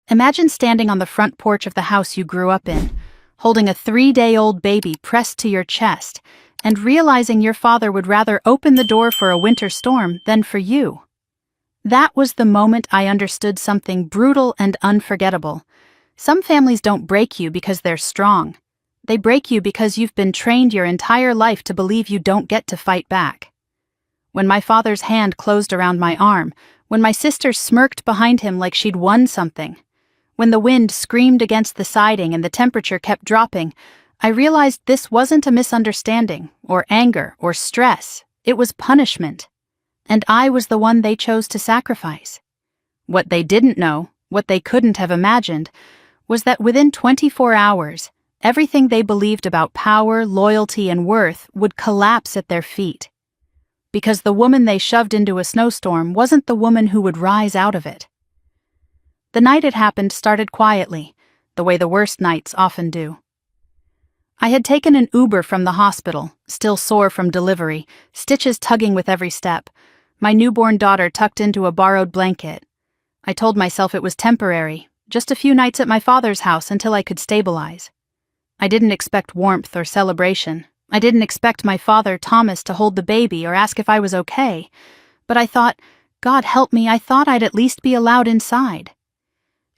Imagine standing on the front porch of the house you grew up in, holding a 3-day-old baby pressed to your chest, and realizing your father would rather open the door for a winter storm than for you. That was the moment I understood something brutal and unforgettable. Some families don't break you because they're strong. They break you because you've been trained your entire life to believe you don't get to fight back. When my father's hand closed around my arm, when my sister smirked behind him like she'd won something, when the wind screamed against the siding and the temperature kept dropping, I realized this wasn't a misunderstanding, or anger, or stress. It was punishment. And I was the one they chose to sacrifice. What they didn't know, what they couldn't have imagined, was that within 24 hours, everything they believed about power, loyalty, and worth would collapse at their feet. Because the woman they shoved into a snowstorm wasn't the woman who would rise out of it. The night it happened started quietly, the way the worst nights often do. I had taken an Uber from the hospital, still sore from delivery, stitches tugging with every step, my newborn daughter tucked into a borrowed blanket. I told myself it was temporary, just a few nights at my father's house until I could stabilize. I didn't expect warmth or celebration. I didn't expect my father, Thomas, to hold the baby or ask if I was okay. But I thought, God help me, I thought I'd at least be allowed inside.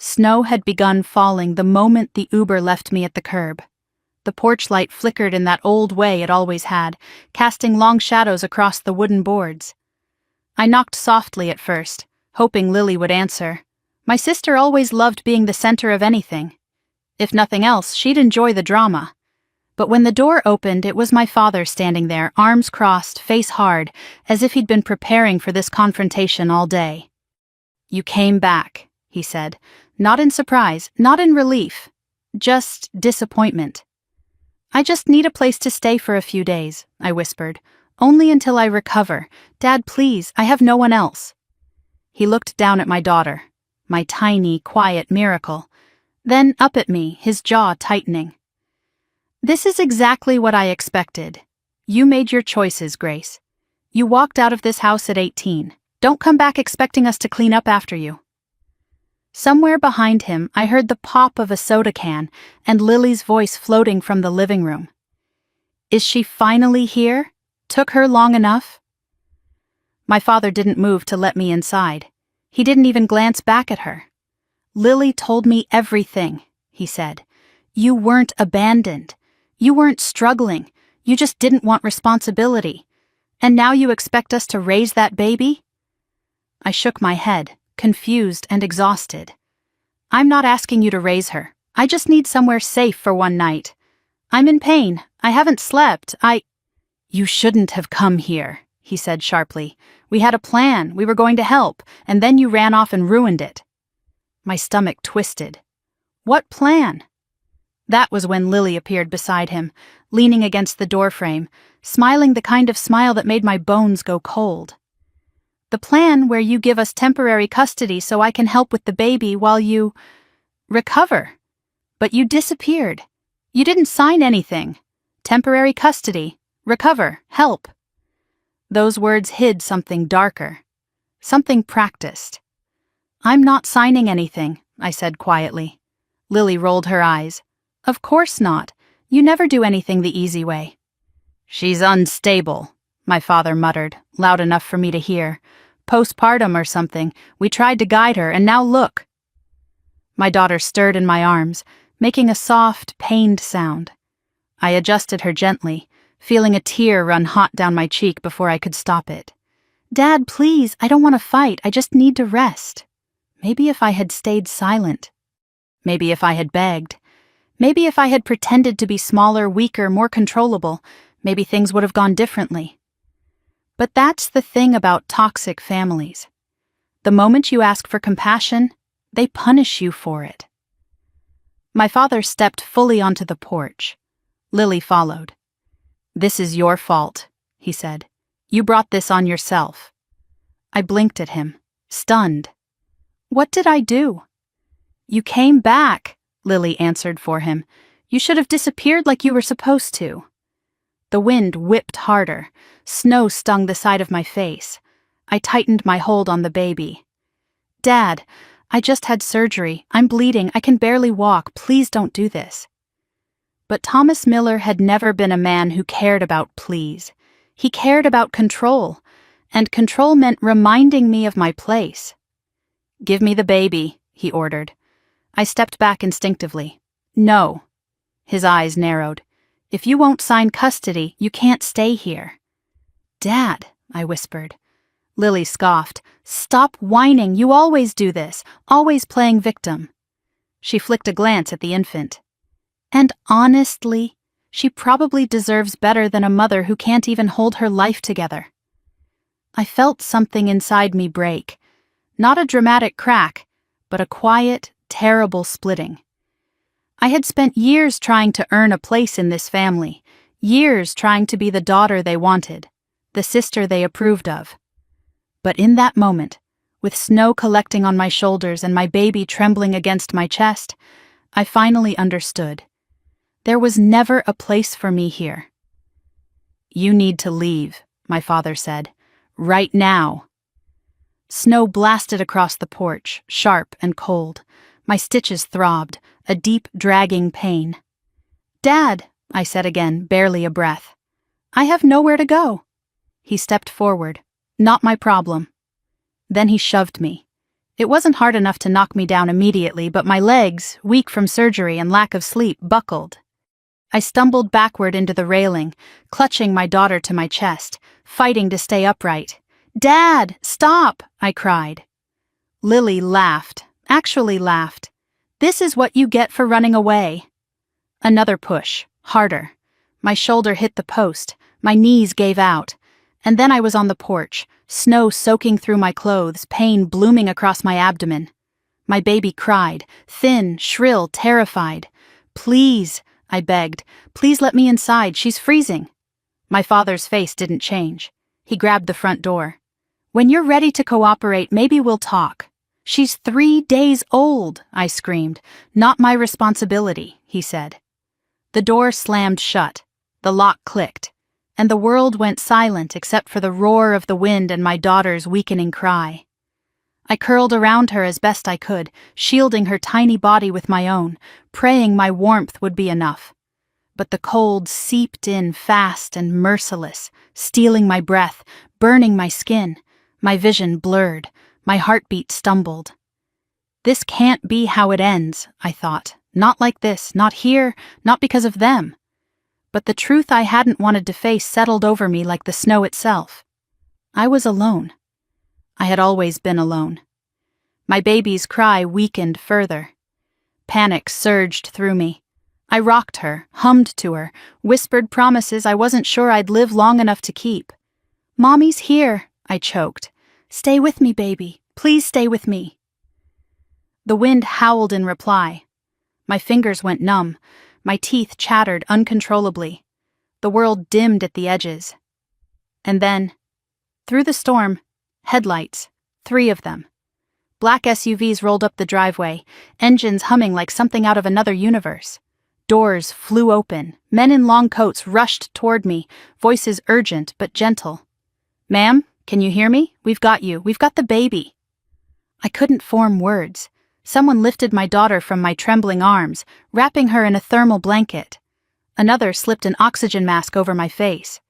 Snow had begun falling the moment the Uber left me at the curb. The porch light flickered in that old way it always had, casting long shadows across the wooden boards. I knocked softly at first, hoping Lily would answer. My sister always loved being the center of anything. If nothing else, she'd enjoy the drama. But when the door opened, it was my father standing there, arms crossed, face hard, as if he'd been preparing for this confrontation all day. "You came back," he said, not in surprise, not in relief, just disappointment. "I just need a place to stay for a few days," I whispered. "Only until I recover. Dad, please, I have no one else." He looked down at my daughter, my tiny, quiet miracle, then up at me, his jaw tightening. "This is exactly what I expected. You made your choices, Grace. You walked out of this house at 18. Don't come back expecting us to clean up after you." Somewhere behind him, I heard the pop of a soda can and Lily's voice floating from the living room. "Is she finally here? Took her long enough?" My father didn't move to let me inside. He didn't even glance back at her. "Lily told me everything," he said. "You weren't abandoned. You weren't struggling. You just didn't want responsibility. And now you expect us to raise that baby?" I shook my head, confused and exhausted. "I'm not asking you to raise her. I just need somewhere safe for one night. I'm in pain. I haven't slept. "You shouldn't have come here," he said sharply. "We had a plan. We were going to help, and then you ran off and ruined it." My stomach twisted. What plan? That was when Lily appeared beside him, leaning against the doorframe, smiling the kind of smile that made my bones go cold. "The plan where you give us temporary custody so I can help with the baby while you recover. But you disappeared. You didn't sign anything. Temporary custody, recover, help." Those words hid something darker, something practiced. "I'm not signing anything," I said quietly. Lily rolled her eyes. "Of course not. You never do anything the easy way." "She's unstable," my father muttered, loud enough for me to hear. "Postpartum or something. We tried to guide her, and now look." My daughter stirred in my arms, making a soft, pained sound. I adjusted her gently, feeling a tear run hot down my cheek before I could stop it. "Dad, please, I don't want to fight. I just need to rest." Maybe if I had stayed silent. Maybe if I had begged. Maybe if I had pretended to be smaller, weaker, more controllable, maybe things would have gone differently. But that's the thing about toxic families. The moment you ask for compassion, they punish you for it. My father stepped fully onto the porch. Lily followed. "This is your fault," he said. "You brought this on yourself." I blinked at him, stunned. "What did I do?" "You came back," Lily answered for him. "You should have disappeared like you were supposed to." The wind whipped harder. Snow stung the side of my face. I tightened my hold on the baby. "Dad, I just had surgery. I'm bleeding. I can barely walk. Please don't do this. But Thomas Miller had never been a man who cared about please. He cared about control, and control meant reminding me of my place. "Give me the baby," he ordered. I stepped back instinctively. "No." His eyes narrowed. "If you won't sign custody, you can't stay here." "Dad," I whispered. Lily scoffed. "Stop whining. You always do this, always playing victim." She flicked a glance at the infant. And honestly, she probably deserves better than a mother who can't even hold her life together. I felt something inside me break. Not a dramatic crack, but a quiet, terrible splitting. I had spent years trying to earn a place in this family, years trying to be the daughter they wanted, the sister they approved of. But in that moment, with snow collecting on my shoulders and my baby trembling against my chest, I finally understood. There was never a place for me here. "You need to leave," my father said. "Right now." Snow blasted across the porch, sharp and cold. My stitches throbbed, a deep, dragging pain. "Dad," I said again, barely a breath. "I have nowhere to go." He stepped forward. "Not my problem." Then he shoved me. It wasn't hard enough to knock me down immediately, but my legs, weak from surgery and lack of sleep, buckled. I stumbled backward into the railing, clutching my daughter to my chest, fighting to stay upright. "Dad, stop!" I cried. Lily laughed, actually laughed. "This is what you get for running away." Another push, harder. My shoulder hit the post, my knees gave out. And then I was on the porch, snow soaking through my clothes, pain blooming across my abdomen. My baby cried, thin, shrill, terrified. "Please," I begged, "please let me inside, she's freezing." My father's face didn't change. He grabbed the front door. "When you're ready to cooperate, maybe we'll talk." "She's 3 days old," I screamed. "Not my responsibility," he said. The door slammed shut. The lock clicked. And the world went silent except for the roar of the wind and my daughter's weakening cry. I curled around her as best I could, shielding her tiny body with my own, praying my warmth would be enough. But the cold seeped in fast and merciless, stealing my breath, burning my skin. My vision blurred, my heartbeat stumbled. This can't be how it ends, I thought. Not like this, not here, not because of them. But the truth I hadn't wanted to face settled over me like the snow itself. I was alone. I had always been alone. My baby's cry weakened further. Panic surged through me. I rocked her, hummed to her, whispered promises I wasn't sure I'd live long enough to keep. "Mommy's here," I choked. "Stay with me, baby. Please stay with me." The wind howled in reply. My fingers went numb. My teeth chattered uncontrollably. The world dimmed at the edges. And then, through the storm, headlights, 3 of them. Black SUVs rolled up the driveway, engines humming like something out of another universe. Doors flew open. Men in long coats rushed toward me, voices urgent but gentle. "Ma'am, can you hear me? We've got you. We've got the baby." I couldn't form words. Someone lifted my daughter from my trembling arms, wrapping her in a thermal blanket. Another slipped an oxygen mask over my face.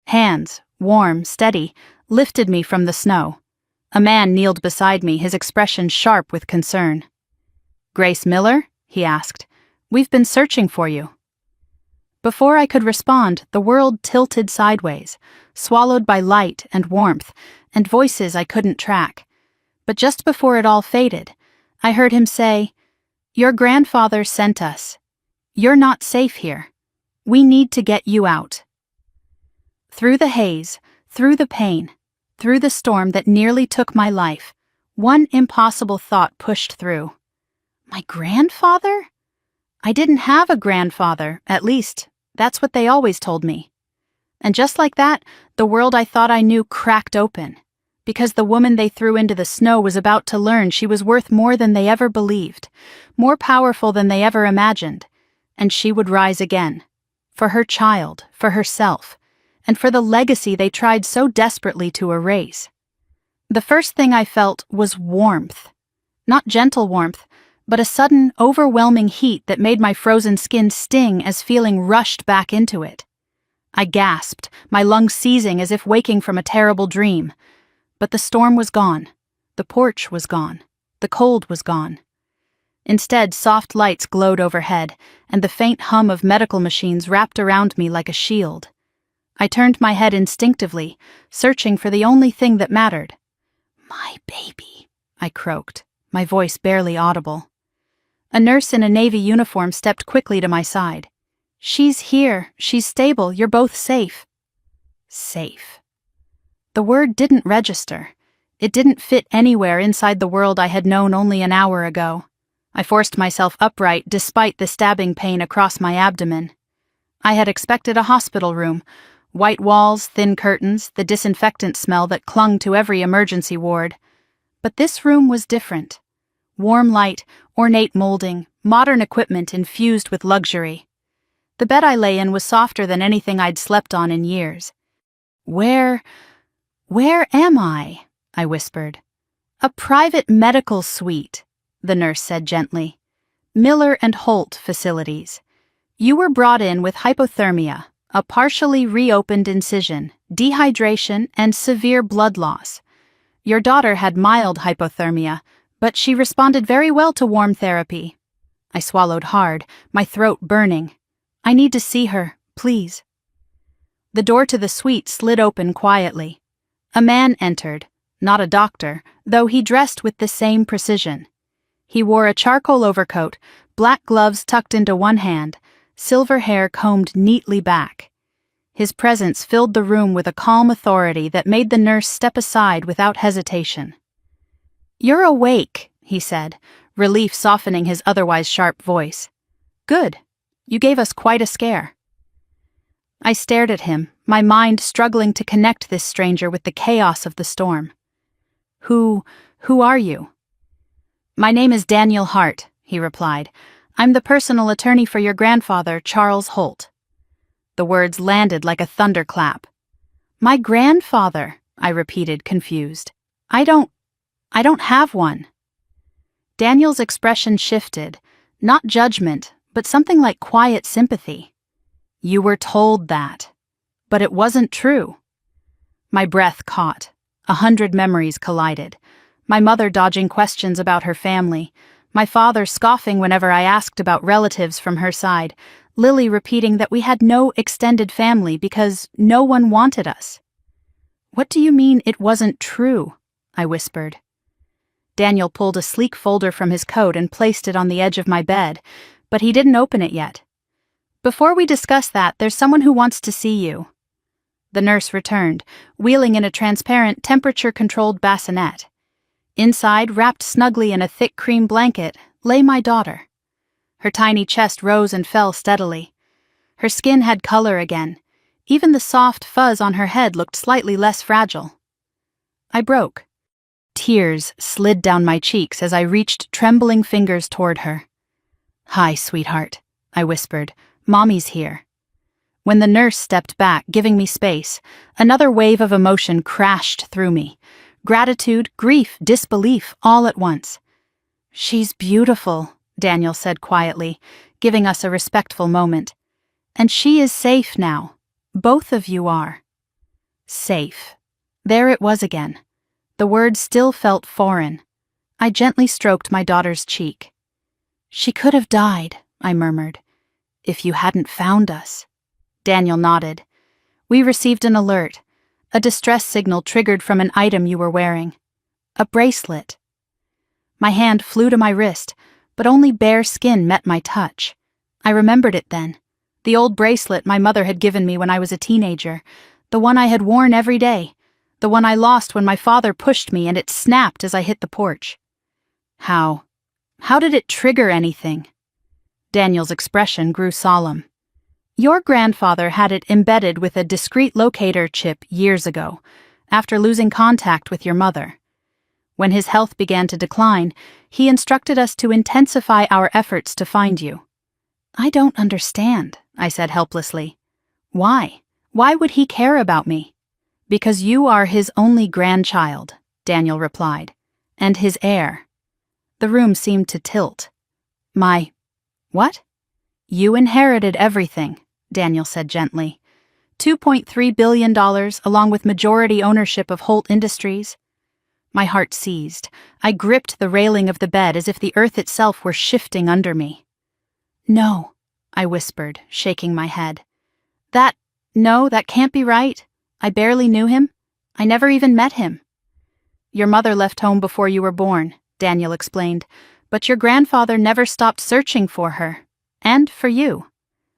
Hands, warm, steady, lifted me from the snow. A man kneeled beside me, his expression sharp with concern. "Grace Miller?" he asked. "We've been searching for you." Before I could respond, the world tilted sideways, swallowed by light and warmth, and voices I couldn't track. But just before it all faded, I heard him say, "Your grandfather sent us. You're not safe here. We need to get you out." Through the haze, through the pain, through the storm that nearly took my life, one impossible thought pushed through. My grandfather? I didn't have a grandfather, at least, that's what they always told me. And just like that, the world I thought I knew cracked open. Because the woman they threw into the snow was about to learn she was worth more than they ever believed, more powerful than they ever imagined, and she would rise again. For her child, for herself, and for the legacy they tried so desperately to erase. The first thing I felt was warmth. Not gentle warmth, but a sudden, overwhelming heat that made my frozen skin sting as feeling rushed back into it. I gasped, my lungs seizing as if waking from a terrible dream. But the storm was gone. The porch was gone. The cold was gone. Instead, soft lights glowed overhead, and the faint hum of medical machines wrapped around me like a shield. I turned my head instinctively, searching for the only thing that mattered. "My baby," I croaked, my voice barely audible. A nurse in a Navy uniform stepped quickly to my side. "She's here. She's stable. You're both safe." Safe. The word didn't register. It didn't fit anywhere inside the world I had known only an hour ago. I forced myself upright despite the stabbing pain across my abdomen. I had expected a hospital room. White walls, thin curtains, the disinfectant smell that clung to every emergency ward. But this room was different. Warm light, ornate molding, modern equipment infused with luxury. The bed I lay in was softer than anything I'd slept on in years. Where am I?" I whispered. "A private medical suite," the nurse said gently. "Miller and Holt facilities. You were brought in with hypothermia, a partially reopened incision, dehydration, and severe blood loss. Your daughter had mild hypothermia, but she responded very well to warm therapy." I swallowed hard, my throat burning. "I need to see her, please." The door to the suite slid open quietly. A man entered, not a doctor, though he dressed with the same precision. He wore a charcoal overcoat, black gloves tucked into one hand, silver hair combed neatly back. His presence filled the room with a calm authority that made the nurse step aside without hesitation. "You're awake," he said, relief softening his otherwise sharp voice. "Good. You gave us quite a scare." I stared at him, my mind struggling to connect this stranger with the chaos of the storm. Who are you?" "My name is Daniel Hart," he replied. "I'm the personal attorney for your grandfather, Charles Holt." The words landed like a thunderclap. "My grandfather," I repeated, confused. I don't have one." Daniel's expression shifted, not judgment, but something like quiet sympathy. "You were told that. But it wasn't true." My breath caught. 100 memories collided. My mother dodging questions about her family, my father scoffing whenever I asked about relatives from her side, Lily repeating that we had no extended family because no one wanted us. "What do you mean it wasn't true?" I whispered. Daniel pulled a sleek folder from his coat and placed it on the edge of my bed, but he didn't open it yet. "Before we discuss that, there's someone who wants to see you." The nurse returned, wheeling in a transparent, temperature-controlled bassinet. Inside, wrapped snugly in a thick cream blanket, lay my daughter. Her tiny chest rose and fell steadily. Her skin had color again. Even the soft fuzz on her head looked slightly less fragile. I broke. Tears slid down my cheeks as I reached trembling fingers toward her. "Hi, sweetheart," I whispered. "Mommy's here." When the nurse stepped back, giving me space, another wave of emotion crashed through me. Gratitude, grief, disbelief, all at once. "She's beautiful," Daniel said quietly, giving us a respectful moment. "And she is safe now. Both of you are." Safe. There it was again. The word still felt foreign. I gently stroked my daughter's cheek. "She could have died," I murmured, "if you hadn't found us." Daniel nodded. "We received an alert. A distress signal triggered from an item you were wearing. A bracelet." My hand flew to my wrist, but only bare skin met my touch. I remembered it then. The old bracelet my mother had given me when I was a teenager. The one I had worn every day. The one I lost when my father pushed me and it snapped as I hit the porch. How did it trigger anything? Daniel's expression grew solemn. "Your grandfather had it embedded with a discrete locator chip years ago, after losing contact with your mother. When his health began to decline, he instructed us to intensify our efforts to find you." "I don't understand," I said helplessly. "Why? Why would he care about me?" "Because you are his only grandchild," Daniel replied, "and his heir." The room seemed to tilt. What? You inherited everything, Daniel said gently. $2.3 billion along with majority ownership of Holt Industries. My heart seized. I gripped the railing of the bed as if the earth itself were shifting under me. No, I whispered, shaking my head. No, that can't be right. I barely knew him. I never even met him. Your mother left home before you were born, Daniel explained, but your grandfather never stopped searching for her. And for you.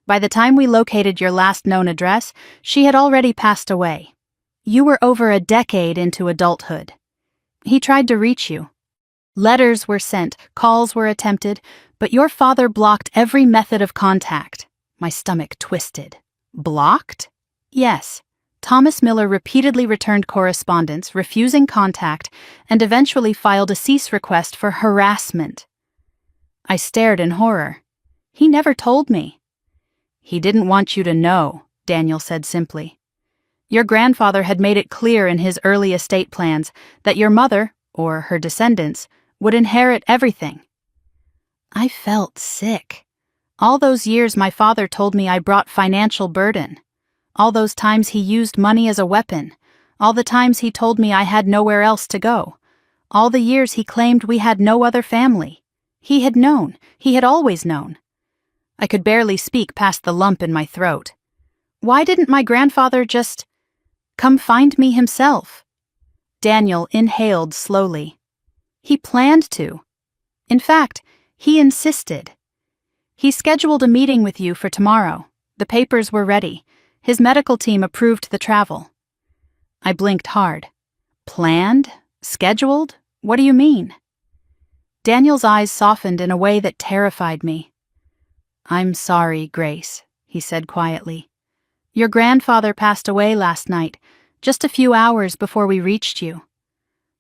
By the time we located your last known address, she had already passed away. You were over a decade into adulthood. He tried to reach you. Letters were sent, calls were attempted, but your father blocked every method of contact. My stomach twisted. Blocked? Yes. Thomas Miller repeatedly returned correspondence, refusing contact, and eventually filed a cease request for harassment. I stared in horror. He never told me. He didn't want you to know, Daniel said simply. Your grandfather had made it clear in his early estate plans that your mother, or her descendants, would inherit everything. I felt sick. All those years my father told me I brought financial burden. All those times he used money as a weapon. All the times he told me I had nowhere else to go. All the years he claimed we had no other family. He had known. He had always known. I could barely speak past the lump in my throat. Why didn't my grandfather just come find me himself? Daniel inhaled slowly. He planned to. In fact, he insisted. He scheduled a meeting with you for tomorrow. The papers were ready. His medical team approved the travel. I blinked hard. Planned? Scheduled? What do you mean? Daniel's eyes softened in a way that terrified me. I'm sorry, Grace, he said quietly. Your grandfather passed away last night, just a few hours before we reached you.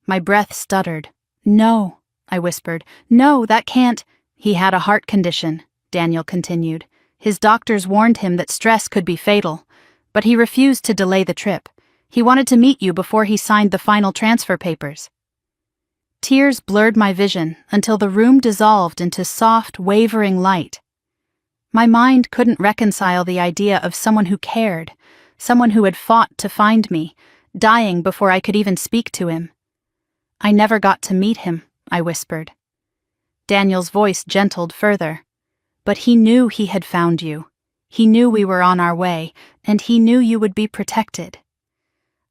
My breath stuttered. No, I whispered. No, that can't. He had a heart condition, Daniel continued. His doctors warned him that stress could be fatal, but he refused to delay the trip. He wanted to meet you before he signed the final transfer papers. Tears blurred my vision until the room dissolved into soft, wavering light. My mind couldn't reconcile the idea of someone who cared, someone who had fought to find me, dying before I could even speak to him. I never got to meet him, I whispered. Daniel's voice gentled further. But he knew he had found you. He knew we were on our way, and he knew you would be protected.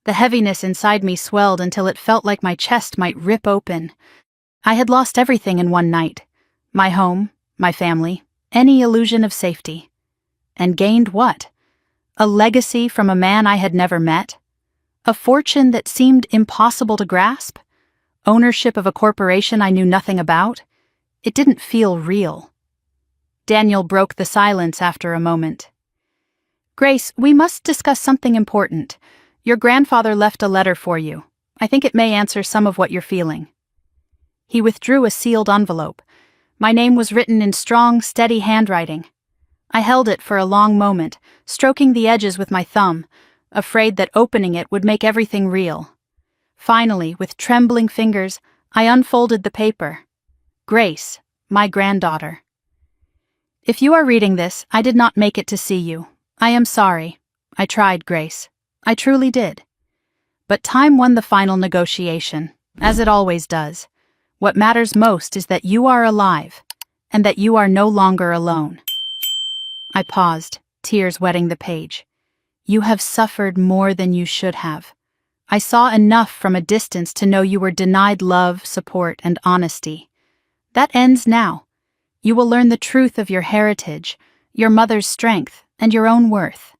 The heaviness inside me swelled until it felt like my chest might rip open. I had lost everything in one night. My home, my family, any illusion of safety. And gained what? A legacy from a man I had never met? A fortune that seemed impossible to grasp? Ownership of a corporation I knew nothing about? It didn't feel real. Daniel broke the silence after a moment. Grace, we must discuss something important. Your grandfather left a letter for you. I think it may answer some of what you're feeling. He withdrew a sealed envelope. My name was written in strong, steady handwriting. I held it for a long moment, stroking the edges with my thumb, afraid that opening it would make everything real. Finally, with trembling fingers, I unfolded the paper. Grace, my granddaughter. If you are reading this, I did not make it to see you. I am sorry. I tried, Grace. I truly did. But time won the final negotiation, as it always does. What matters most is that you are alive, and that you are no longer alone. I paused, tears wetting the page. You have suffered more than you should have. I saw enough from a distance to know you were denied love, support, and honesty. That ends now. You will learn the truth of your heritage, your mother's strength, and your own worth.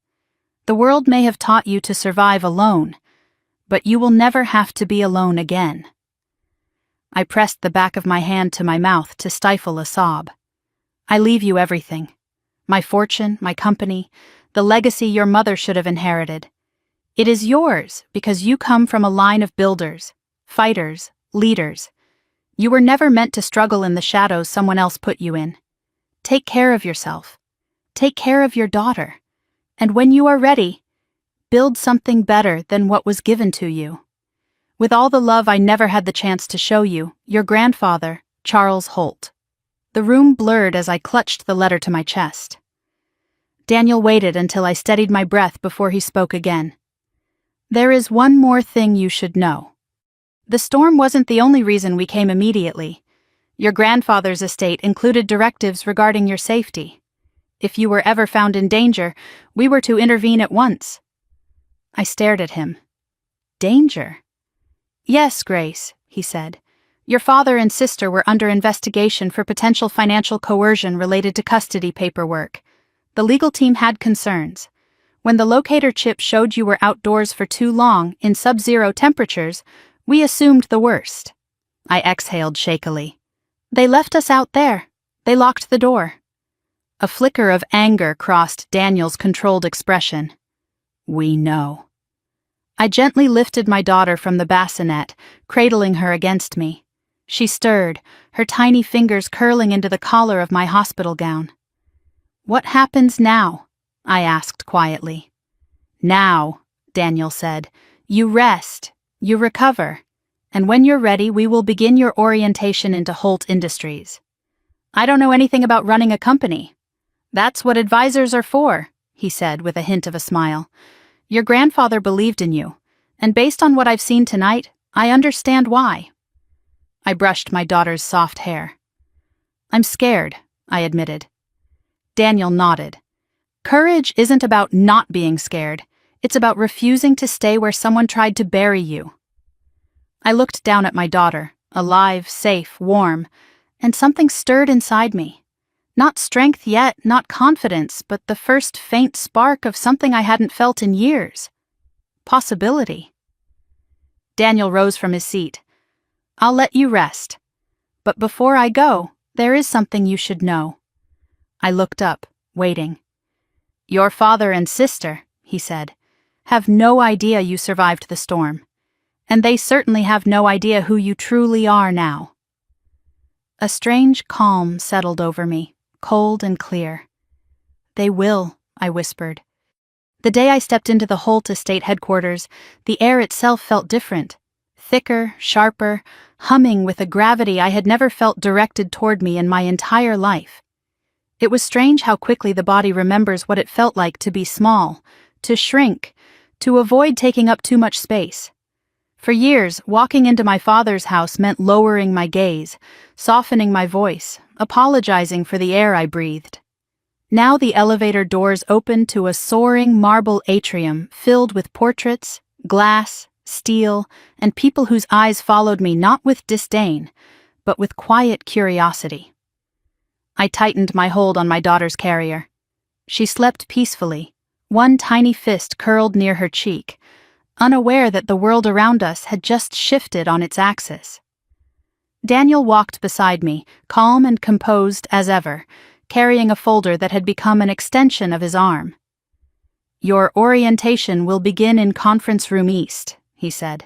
The world may have taught you to survive alone, but you will never have to be alone again. I pressed the back of my hand to my mouth to stifle a sob. I leave you everything. My fortune, my company, the legacy your mother should have inherited. It is yours because you come from a line of builders, fighters, leaders. You were never meant to struggle in the shadows someone else put you in. Take care of yourself. Take care of your daughter. And when you are ready, build something better than what was given to you. With all the love I never had the chance to show you, your grandfather, Charles Holt. The room blurred as I clutched the letter to my chest. Daniel waited until I steadied my breath before he spoke again. There is one more thing you should know. The storm wasn't the only reason we came immediately. Your grandfather's estate included directives regarding your safety. If you were ever found in danger, we were to intervene at once. I stared at him. Danger? Yes, Grace, he said. Your father and sister were under investigation for potential financial coercion related to custody paperwork. The legal team had concerns. When the locator chip showed you were outdoors for too long in sub-zero temperatures, we assumed the worst. I exhaled shakily. They left us out there. They locked the door. A flicker of anger crossed Daniel's controlled expression. We know. I gently lifted my daughter from the bassinet, cradling her against me. She stirred, her tiny fingers curling into the collar of my hospital gown. What happens now? I asked quietly. Now, Daniel said, you rest, you recover, and when you're ready we will begin your orientation into Holt Industries. I don't know anything about running a company. That's what advisors are for, he said with a hint of a smile. Your grandfather believed in you, and based on what I've seen tonight, I understand why. I brushed my daughter's soft hair. I'm scared, I admitted. Daniel nodded. Courage isn't about not being scared. It's about refusing to stay where someone tried to bury you. I looked down at my daughter, alive, safe, warm, and something stirred inside me. Not strength yet, not confidence, but the first faint spark of something I hadn't felt in years. Possibility. Daniel rose from his seat. I'll let you rest. But before I go, there is something you should know. I looked up, waiting. Your father and sister, he said, have no idea you survived the storm. And they certainly have no idea who you truly are now. A strange calm settled over me, cold and clear. They will, I whispered. The day I stepped into the Holt Estate headquarters, the air itself felt different. Thicker, sharper, humming with a gravity I had never felt directed toward me in my entire life. It was strange how quickly the body remembers what it felt like to be small, to shrink, to avoid taking up too much space. For years, walking into my father's house meant lowering my gaze, softening my voice, apologizing for the air I breathed. Now the elevator doors opened to a soaring marble atrium filled with portraits, glass, steel, and people whose eyes followed me not with disdain, but with quiet curiosity. I tightened my hold on my daughter's carrier. She slept peacefully, one tiny fist curled near her cheek, unaware that the world around us had just shifted on its axis. Daniel walked beside me, calm and composed as ever, carrying a folder that had become an extension of his arm. Your orientation will begin in Conference Room East, he said.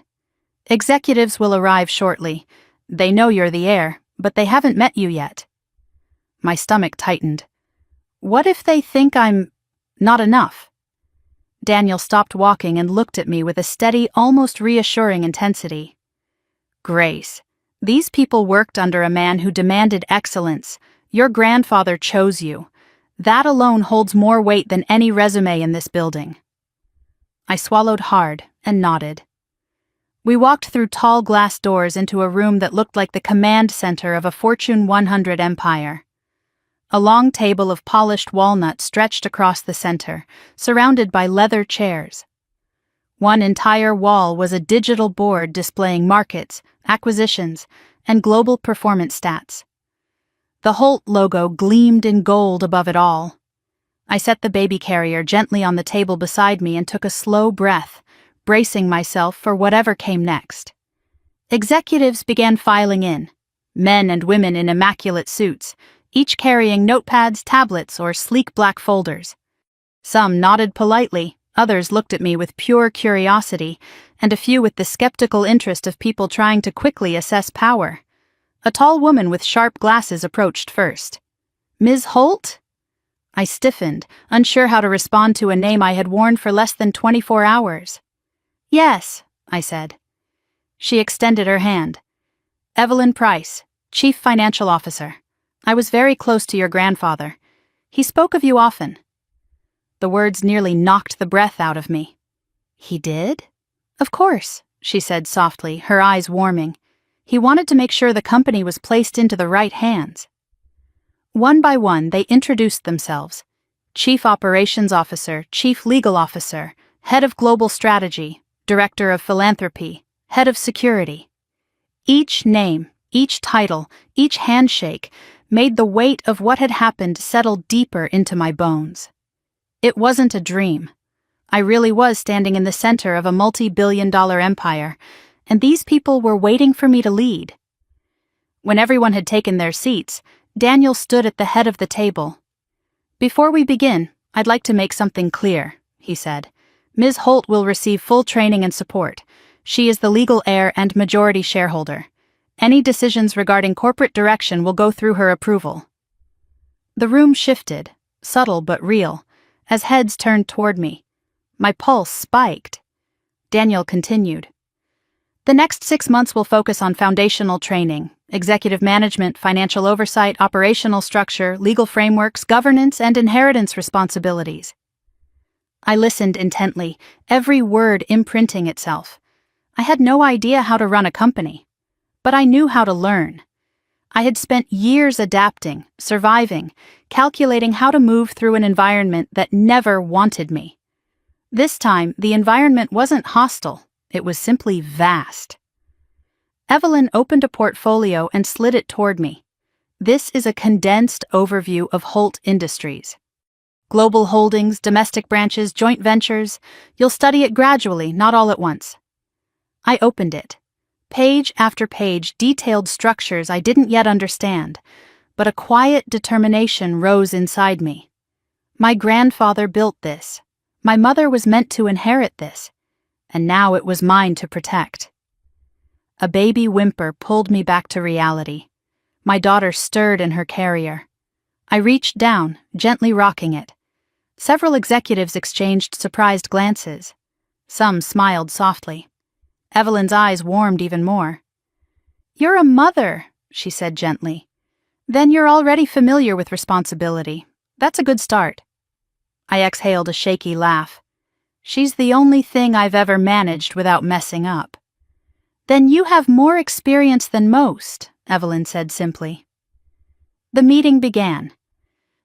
Executives will arrive shortly. They know you're the heir, but they haven't met you yet. My stomach tightened. What if they think I'm not enough? Daniel stopped walking and looked at me with a steady, almost reassuring intensity. Grace, these people worked under a man who demanded excellence. Your grandfather chose you. That alone holds more weight than any resume in this building. I swallowed hard and nodded. We walked through tall glass doors into a room that looked like the command center of a Fortune 100 empire. A long table of polished walnut stretched across the center, surrounded by leather chairs. One entire wall was a digital board displaying markets, acquisitions, and global performance stats. The Holt logo gleamed in gold above it all. I set the baby carrier gently on the table beside me and took a slow breath, bracing myself for whatever came next. Executives began filing in, men and women in immaculate suits, each carrying notepads, tablets, or sleek black folders. Some nodded politely, others looked at me with pure curiosity, and a few with the skeptical interest of people trying to quickly assess power. A tall woman with sharp glasses approached first. Ms. Holt? I stiffened, unsure how to respond to a name I had worn for less than 24 hours. Yes, I said. She extended her hand. Evelyn Price, Chief Financial Officer. I was very close to your grandfather. He spoke of you often. The words nearly knocked the breath out of me. He did? Of course, she said softly, her eyes warming. He wanted to make sure the company was placed into the right hands. One by one, they introduced themselves. Chief Operations Officer, Chief Legal Officer, Head of Global Strategy, Director of Philanthropy, Head of Security. Each name, each title, each handshake made the weight of what had happened settle deeper into my bones. It wasn't a dream. I really was standing in the center of a multi-billion-dollar empire, and these people were waiting for me to lead. When everyone had taken their seats, Daniel stood at the head of the table. "Before we begin, I'd like to make something clear," he said. "Ms. Holt will receive full training and support. She is the legal heir and majority shareholder. Any decisions regarding corporate direction will go through her approval." The room shifted, subtle but real, as heads turned toward me. My pulse spiked. Daniel continued. "The next 6 months will focus on foundational training, executive management, financial oversight, operational structure, legal frameworks, governance, and inheritance responsibilities." I listened intently, every word imprinting itself. I had no idea how to run a company, but I knew how to learn. I had spent years adapting, surviving, calculating how to move through an environment that never wanted me. This time, the environment wasn't hostile, it was simply vast. Evelyn opened a portfolio and slid it toward me. "This is a condensed overview of Holt Industries. Global holdings, domestic branches, joint ventures. You'll study it gradually, not all at once." I opened it. Page after page detailed structures I didn't yet understand, but a quiet determination rose inside me. My grandfather built this. My mother was meant to inherit this, and now it was mine to protect. A baby whimper pulled me back to reality. My daughter stirred in her carrier. I reached down, gently rocking it. Several executives exchanged surprised glances. Some smiled softly. Evelyn's eyes warmed even more. "You're a mother," she said gently. "Then you're already familiar with responsibility. That's a good start." I exhaled a shaky laugh. "She's the only thing I've ever managed without messing up." "Then you have more experience than most," Evelyn said simply. The meeting began.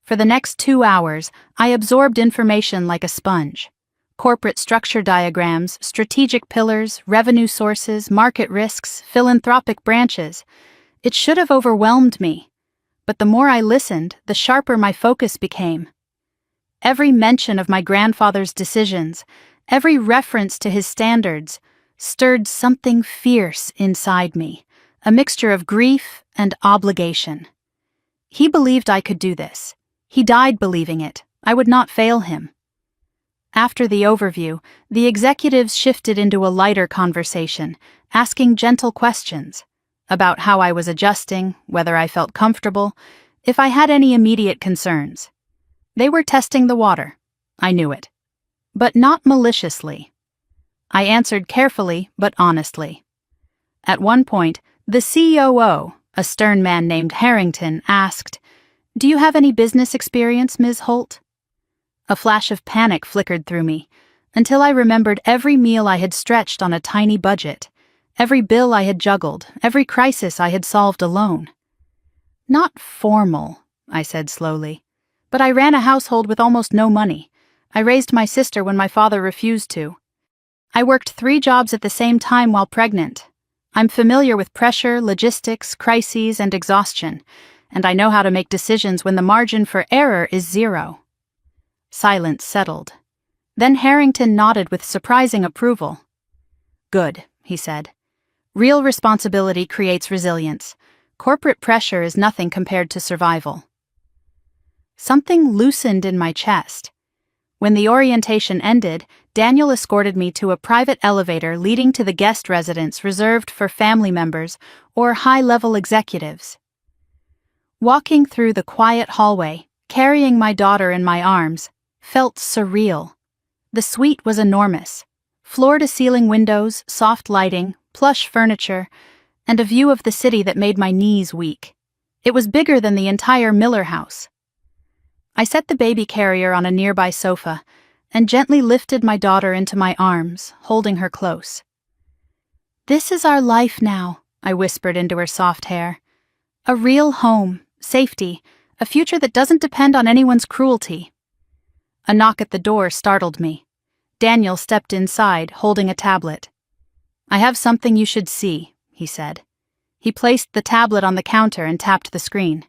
For the next 2 hours, I absorbed information like a sponge. Corporate structure diagrams, strategic pillars, revenue sources, market risks, philanthropic branches. It should have overwhelmed me, but the more I listened, the sharper my focus became. Every mention of my grandfather's decisions, every reference to his standards, stirred something fierce inside me, a mixture of grief and obligation. He believed I could do this. He died believing it. I would not fail him. After the overview, the executives shifted into a lighter conversation, asking gentle questions about how I was adjusting, whether I felt comfortable, if I had any immediate concerns. They were testing the water. I knew it. But not maliciously. I answered carefully but honestly. At one point, the COO, a stern man named Harrington, asked, "Do you have any business experience, Ms. Holt?" A flash of panic flickered through me, until I remembered every meal I had stretched on a tiny budget, every bill I had juggled, every crisis I had solved alone. "Not formal," I said slowly, "but I ran a household with almost no money. I raised my sister when my father refused to. I worked 3 jobs at the same time while pregnant. I'm familiar with pressure, logistics, crises, and exhaustion, and I know how to make decisions when the margin for error is 0. Silence settled. Then Harrington nodded with surprising approval. "Good," he said. "Real responsibility creates resilience. Corporate pressure is nothing compared to survival." Something loosened in my chest. When the orientation ended, Daniel escorted me to a private elevator leading to the guest residence reserved for family members or high-level executives. Walking through the quiet hallway, carrying my daughter in my arms, felt surreal. The suite was enormous. Floor-to-ceiling windows, soft lighting, plush furniture, and a view of the city that made my knees weak. It was bigger than the entire Miller house. I set the baby carrier on a nearby sofa and gently lifted my daughter into my arms, holding her close. "This is our life now," I whispered into her soft hair. "A real home, safety, a future that doesn't depend on anyone's cruelty." A knock at the door startled me. Daniel stepped inside, holding a tablet. "I have something you should see," he said. He placed the tablet on the counter and tapped the screen.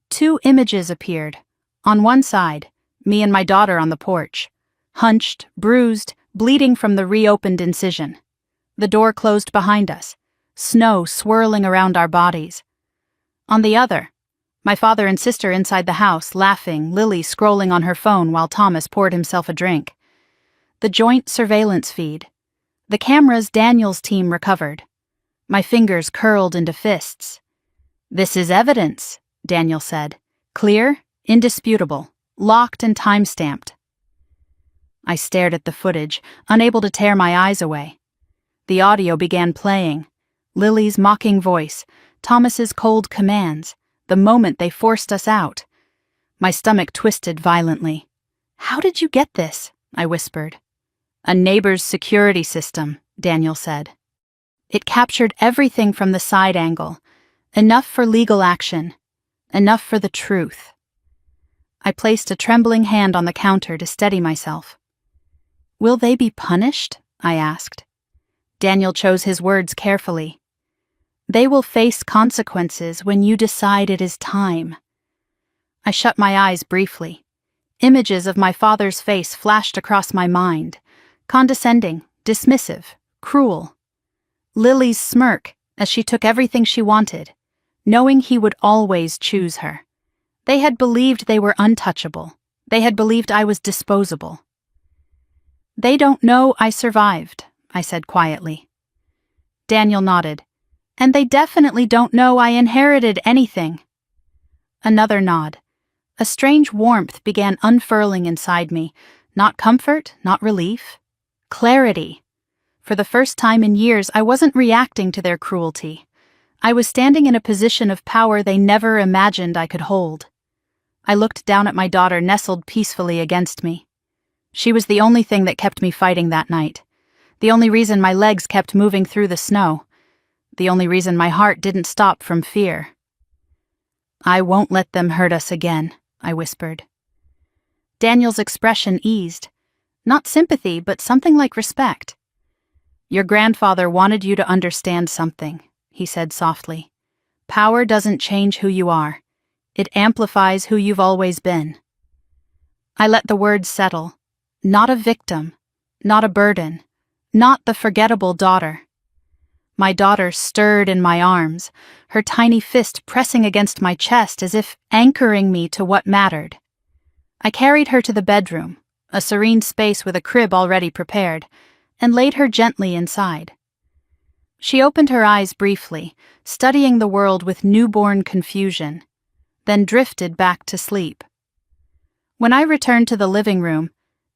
2 images appeared. On one side, me and my daughter on the porch, hunched, bruised, bleeding from the reopened incision. The door closed behind us, snow swirling around our bodies. On the other, my father and sister inside the house, laughing, Lily scrolling on her phone while Thomas poured himself a drink. The joint surveillance feed. The cameras Daniel's team recovered. My fingers curled into fists. "This is evidence," Daniel said. "Clear, indisputable, locked and time-stamped." I stared at the footage, unable to tear my eyes away. The audio began playing. Lily's mocking voice, Thomas's cold commands, the moment they forced us out. My stomach twisted violently. "How did you get this?" I whispered. "A neighbor's security system," Daniel said. It captured everything from the side angle. Enough for legal action. Enough for the truth. I placed a trembling hand on the counter to steady myself. "Will they be punished?" I asked. Daniel chose his words carefully. "They will face consequences when you decide it is time." I shut my eyes briefly. Images of my father's face flashed across my mind. Condescending, dismissive, cruel. Lily's smirk as she took everything she wanted, knowing he would always choose her. They had believed they were untouchable. They had believed I was disposable. "They don't know I survived," I said quietly. Daniel nodded. "And they definitely don't know I inherited anything." Another nod. A strange warmth began unfurling inside me. Not comfort, not relief. Clarity. For the first time in years, I wasn't reacting to their cruelty. I was standing in a position of power they never imagined I could hold. I looked down at my daughter nestled peacefully against me. She was the only thing that kept me fighting that night. The only reason my legs kept moving through the snow. The only reason my heart didn't stop from fear. "I won't let them hurt us again," I whispered. Daniel's expression eased. Not sympathy, but something like respect. "Your grandfather wanted you to understand something," he said softly. "Power doesn't change who you are. It amplifies who you've always been." I let the words settle. Not a victim. Not a burden. Not the forgettable daughter. My daughter stirred in my arms, her tiny fist pressing against my chest as if anchoring me to what mattered. I carried her to the bedroom, a serene space with a crib already prepared, and laid her gently inside. She opened her eyes briefly, studying the world with newborn confusion, then drifted back to sleep. When I returned to the living room,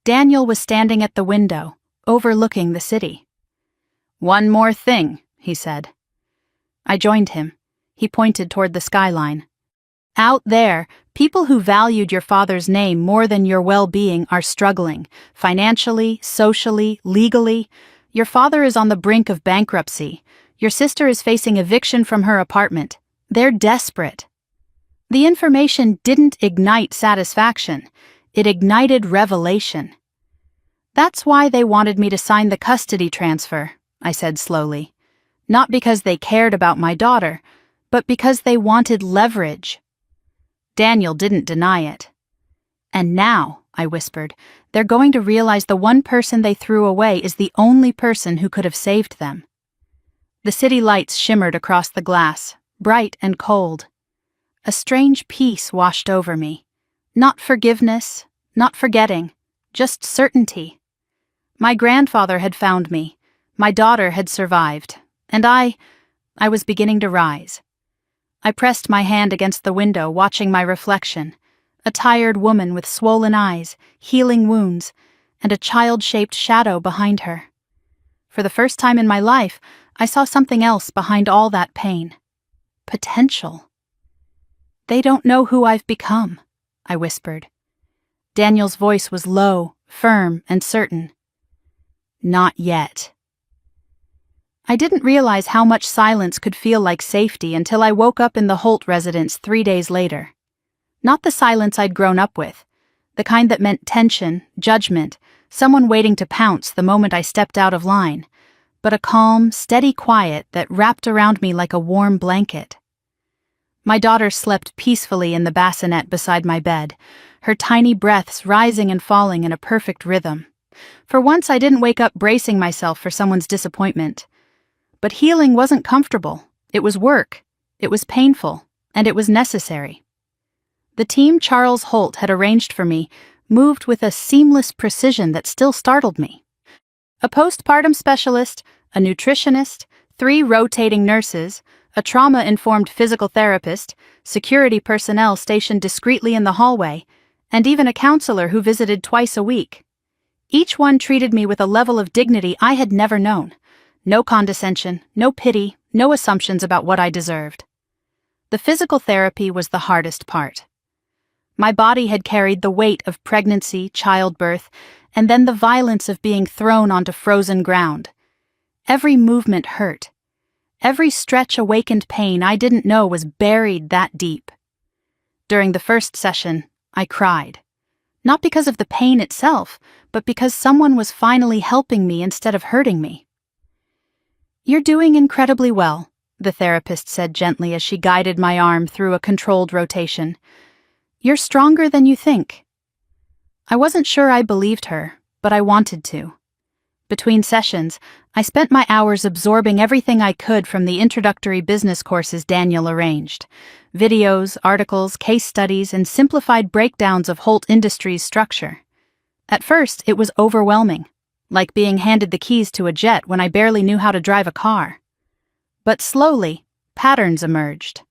Daniel was standing at the window, overlooking the city. "One more thing," he said. I joined him. He pointed toward the skyline. "Out there, people who valued your father's name more than your well-being are struggling, financially, socially, legally. Your father is on the brink of bankruptcy. Your sister is facing eviction from her apartment. They're desperate." The information didn't ignite satisfaction. It ignited revelation. "That's why they wanted me to sign the custody transfer," I said slowly. "Not because they cared about my daughter, but because they wanted leverage." Daniel didn't deny it. "And now," I whispered, "they're going to realize the one person they threw away is the only person who could have saved them." The city lights shimmered across the glass, bright and cold. A strange peace washed over me. Not forgiveness, not forgetting, just certainty. My grandfather had found me. My daughter had survived. And I was beginning to rise. I pressed my hand against the window, watching my reflection. A tired woman with swollen eyes, healing wounds, and a child-shaped shadow behind her. For the first time in my life, I saw something else behind all that pain. Potential. "They don't know who I've become," I whispered. Daniel's voice was low, firm, and certain. "Not yet." I didn't realize how much silence could feel like safety until I woke up in the Holt residence 3 days later. Not the silence I'd grown up with, the kind that meant tension, judgment, someone waiting to pounce the moment I stepped out of line, but a calm, steady quiet that wrapped around me like a warm blanket. My daughter slept peacefully in the bassinet beside my bed, her tiny breaths rising and falling in a perfect rhythm. For once I didn't wake up bracing myself for someone's disappointment. But healing wasn't comfortable. It was work. It was painful. And it was necessary. The team Charles Holt had arranged for me moved with a seamless precision that still startled me. A postpartum specialist, a nutritionist, 3 rotating nurses, a trauma-informed physical therapist, security personnel stationed discreetly in the hallway, and even a counselor who visited twice a week. Each one treated me with a level of dignity I had never known. No condescension, no pity, no assumptions about what I deserved. The physical therapy was the hardest part. My body had carried the weight of pregnancy, childbirth, and then the violence of being thrown onto frozen ground. Every movement hurt. Every stretch awakened pain I didn't know was buried that deep. During the first session, I cried. Not because of the pain itself, but because someone was finally helping me instead of hurting me. "You're doing incredibly well," the therapist said gently as she guided my arm through a controlled rotation. "You're stronger than you think." I wasn't sure I believed her, but I wanted to. Between sessions, I spent my hours absorbing everything I could from the introductory business courses Daniel arranged. Videos, articles, case studies, and simplified breakdowns of Holt Industries' structure. At first, it was overwhelming, like being handed the keys to a jet when I barely knew how to drive a car. But slowly, patterns emerged.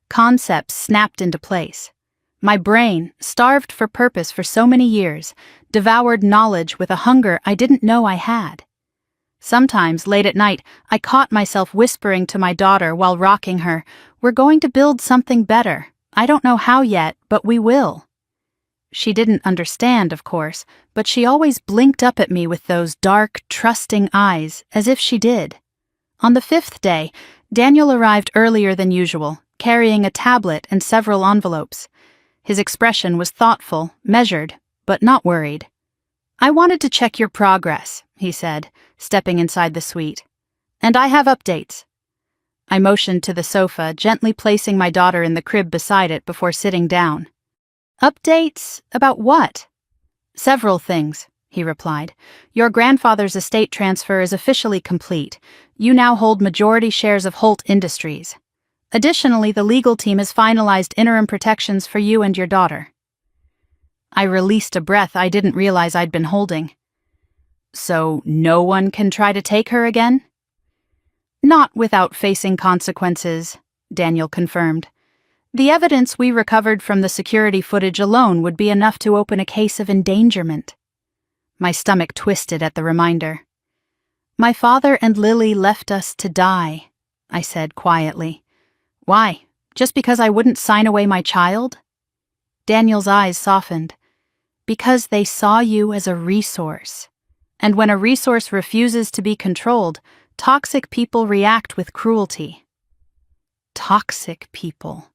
Concepts snapped into place. My brain, starved for purpose for so many years, devoured knowledge with a hunger I didn't know I had. Sometimes, late at night, I caught myself whispering to my daughter while rocking her, "We're going to build something better. I don't know how yet, but we will." She didn't understand, of course, but she always blinked up at me with those dark, trusting eyes, as if she did. On the 5th day, Daniel arrived earlier than usual, carrying a tablet and several envelopes. His expression was thoughtful, measured, but not worried. "I wanted to check your progress," he said, stepping inside the suite. "And I have updates." I motioned to the sofa, gently placing my daughter in the crib beside it before sitting down. "Updates? About what?" "Several things," he replied. "Your grandfather's estate transfer is officially complete. You now hold majority shares of Holt Industries. Additionally, the legal team has finalized interim protections for you and your daughter." I released a breath I didn't realize I'd been holding. "So no one can try to take her again?" "Not without facing consequences," Daniel confirmed. "The evidence we recovered from the security footage alone would be enough to open a case of endangerment." My stomach twisted at the reminder. "My father and Lily left us to die," I said quietly. "Why? Just because I wouldn't sign away my child?" Daniel's eyes softened. "Because they saw you as a resource. And when a resource refuses to be controlled, toxic people react with cruelty." Toxic people.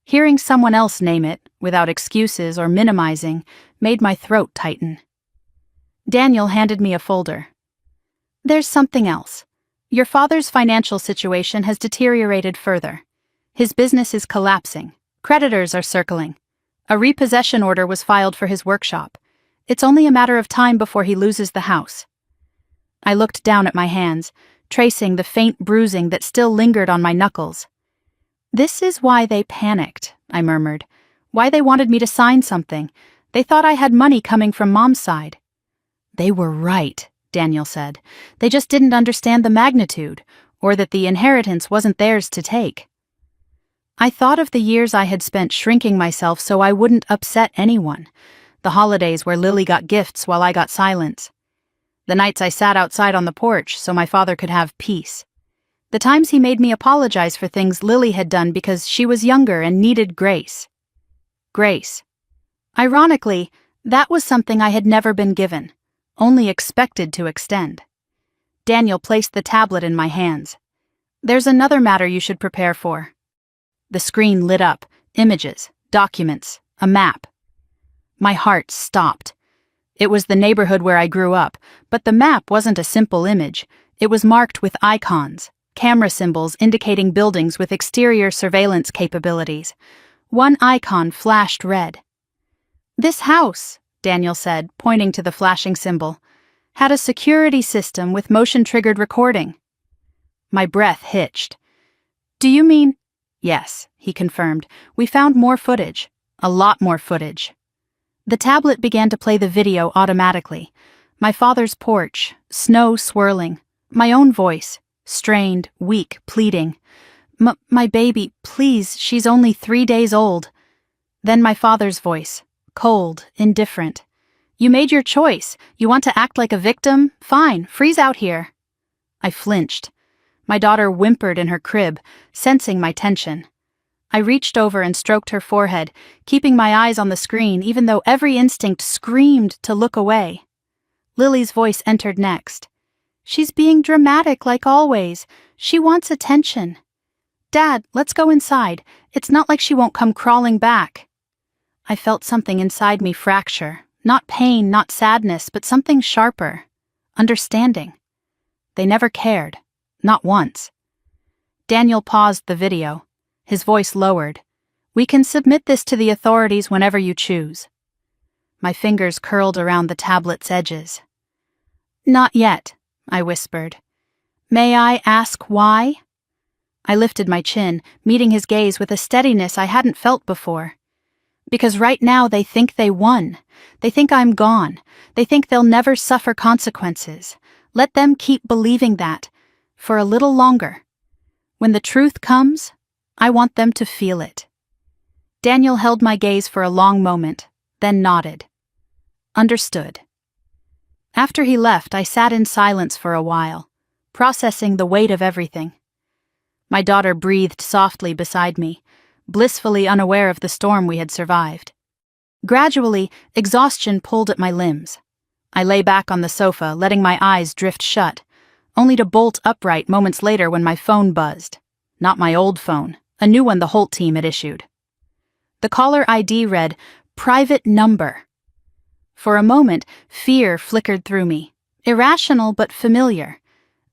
Hearing someone else name it, without excuses or minimizing, made my throat tighten. Daniel handed me a folder. "There's something else. Your father's financial situation has deteriorated further. His business is collapsing. Creditors are circling. A repossession order was filed for his workshop. It's only a matter of time before he loses the house." I looked down at my hands, tracing the faint bruising that still lingered on my knuckles. "This is why they panicked," I murmured. "Why they wanted me to sign something. They thought I had money coming from Mom's side." "They were right," Daniel said. "They just didn't understand the magnitude, or that the inheritance wasn't theirs to take." I thought of the years I had spent shrinking myself so I wouldn't upset anyone. The holidays where Lily got gifts while I got silence. The nights I sat outside on the porch so my father could have peace. The times he made me apologize for things Lily had done because she was younger and needed grace. Grace. Ironically, that was something I had never been given, only expected to extend. Daniel placed the tablet in my hands. There's another matter you should prepare for. The screen lit up, images, documents, a map. My heart stopped. It was the neighborhood where I grew up, but the map wasn't a simple image. It was marked with icons, camera symbols indicating buildings with exterior surveillance capabilities. One icon flashed red. This house, Daniel said, pointing to the flashing symbol, had a security system with motion-triggered recording. My breath hitched. Do you mean? Yes, he confirmed. We found more footage. A lot more footage. The tablet began to play the video automatically. My father's porch, snow swirling. My own voice, strained, weak, pleading. My baby, please, she's only 3 days old. Then my father's voice, cold, indifferent. You made your choice. You want to act like a victim? Fine, freeze out here. I flinched. My daughter whimpered in her crib, sensing my tension. I reached over and stroked her forehead, keeping my eyes on the screen even though every instinct screamed to look away. Lily's voice entered next. She's being dramatic like always. She wants attention. Dad, let's go inside. It's not like she won't come crawling back. I felt something inside me fracture. Not pain, not sadness, but something sharper. Understanding. They never cared. Not once. Daniel paused the video. His voice lowered. We can submit this to the authorities whenever you choose. My fingers curled around the tablet's edges. Not yet, I whispered. May I ask why? I lifted my chin, meeting his gaze with a steadiness I hadn't felt before. Because right now they think they won. They think I'm gone. They think they'll never suffer consequences. Let them keep believing that. For a little longer. When the truth comes, I want them to feel it. Daniel held my gaze for a long moment, then nodded. Understood. After he left, I sat in silence for a while, processing the weight of everything. My daughter breathed softly beside me, blissfully unaware of the storm we had survived. Gradually, exhaustion pulled at my limbs. I lay back on the sofa, letting my eyes drift shut, only to bolt upright moments later when my phone buzzed. Not my old phone, a new one the Holt team had issued. The caller ID read, Private Number. For a moment, fear flickered through me, irrational but familiar.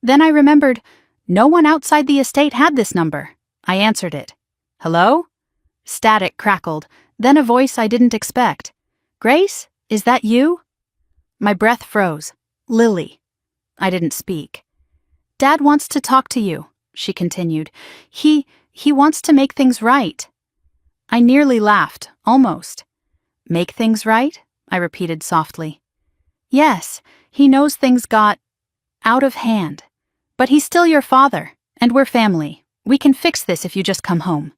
Then I remembered, no one outside the estate had this number. I answered it. Hello? Static crackled, then a voice I didn't expect. Grace, is that you? My breath froze. Lily. I didn't speak. Dad wants to talk to you, she continued. He wants to make things right. I nearly laughed, almost. Make things right? I repeated softly. Yes, he knows things got out of hand. But he's still your father, and we're family. We can fix this if you just come home.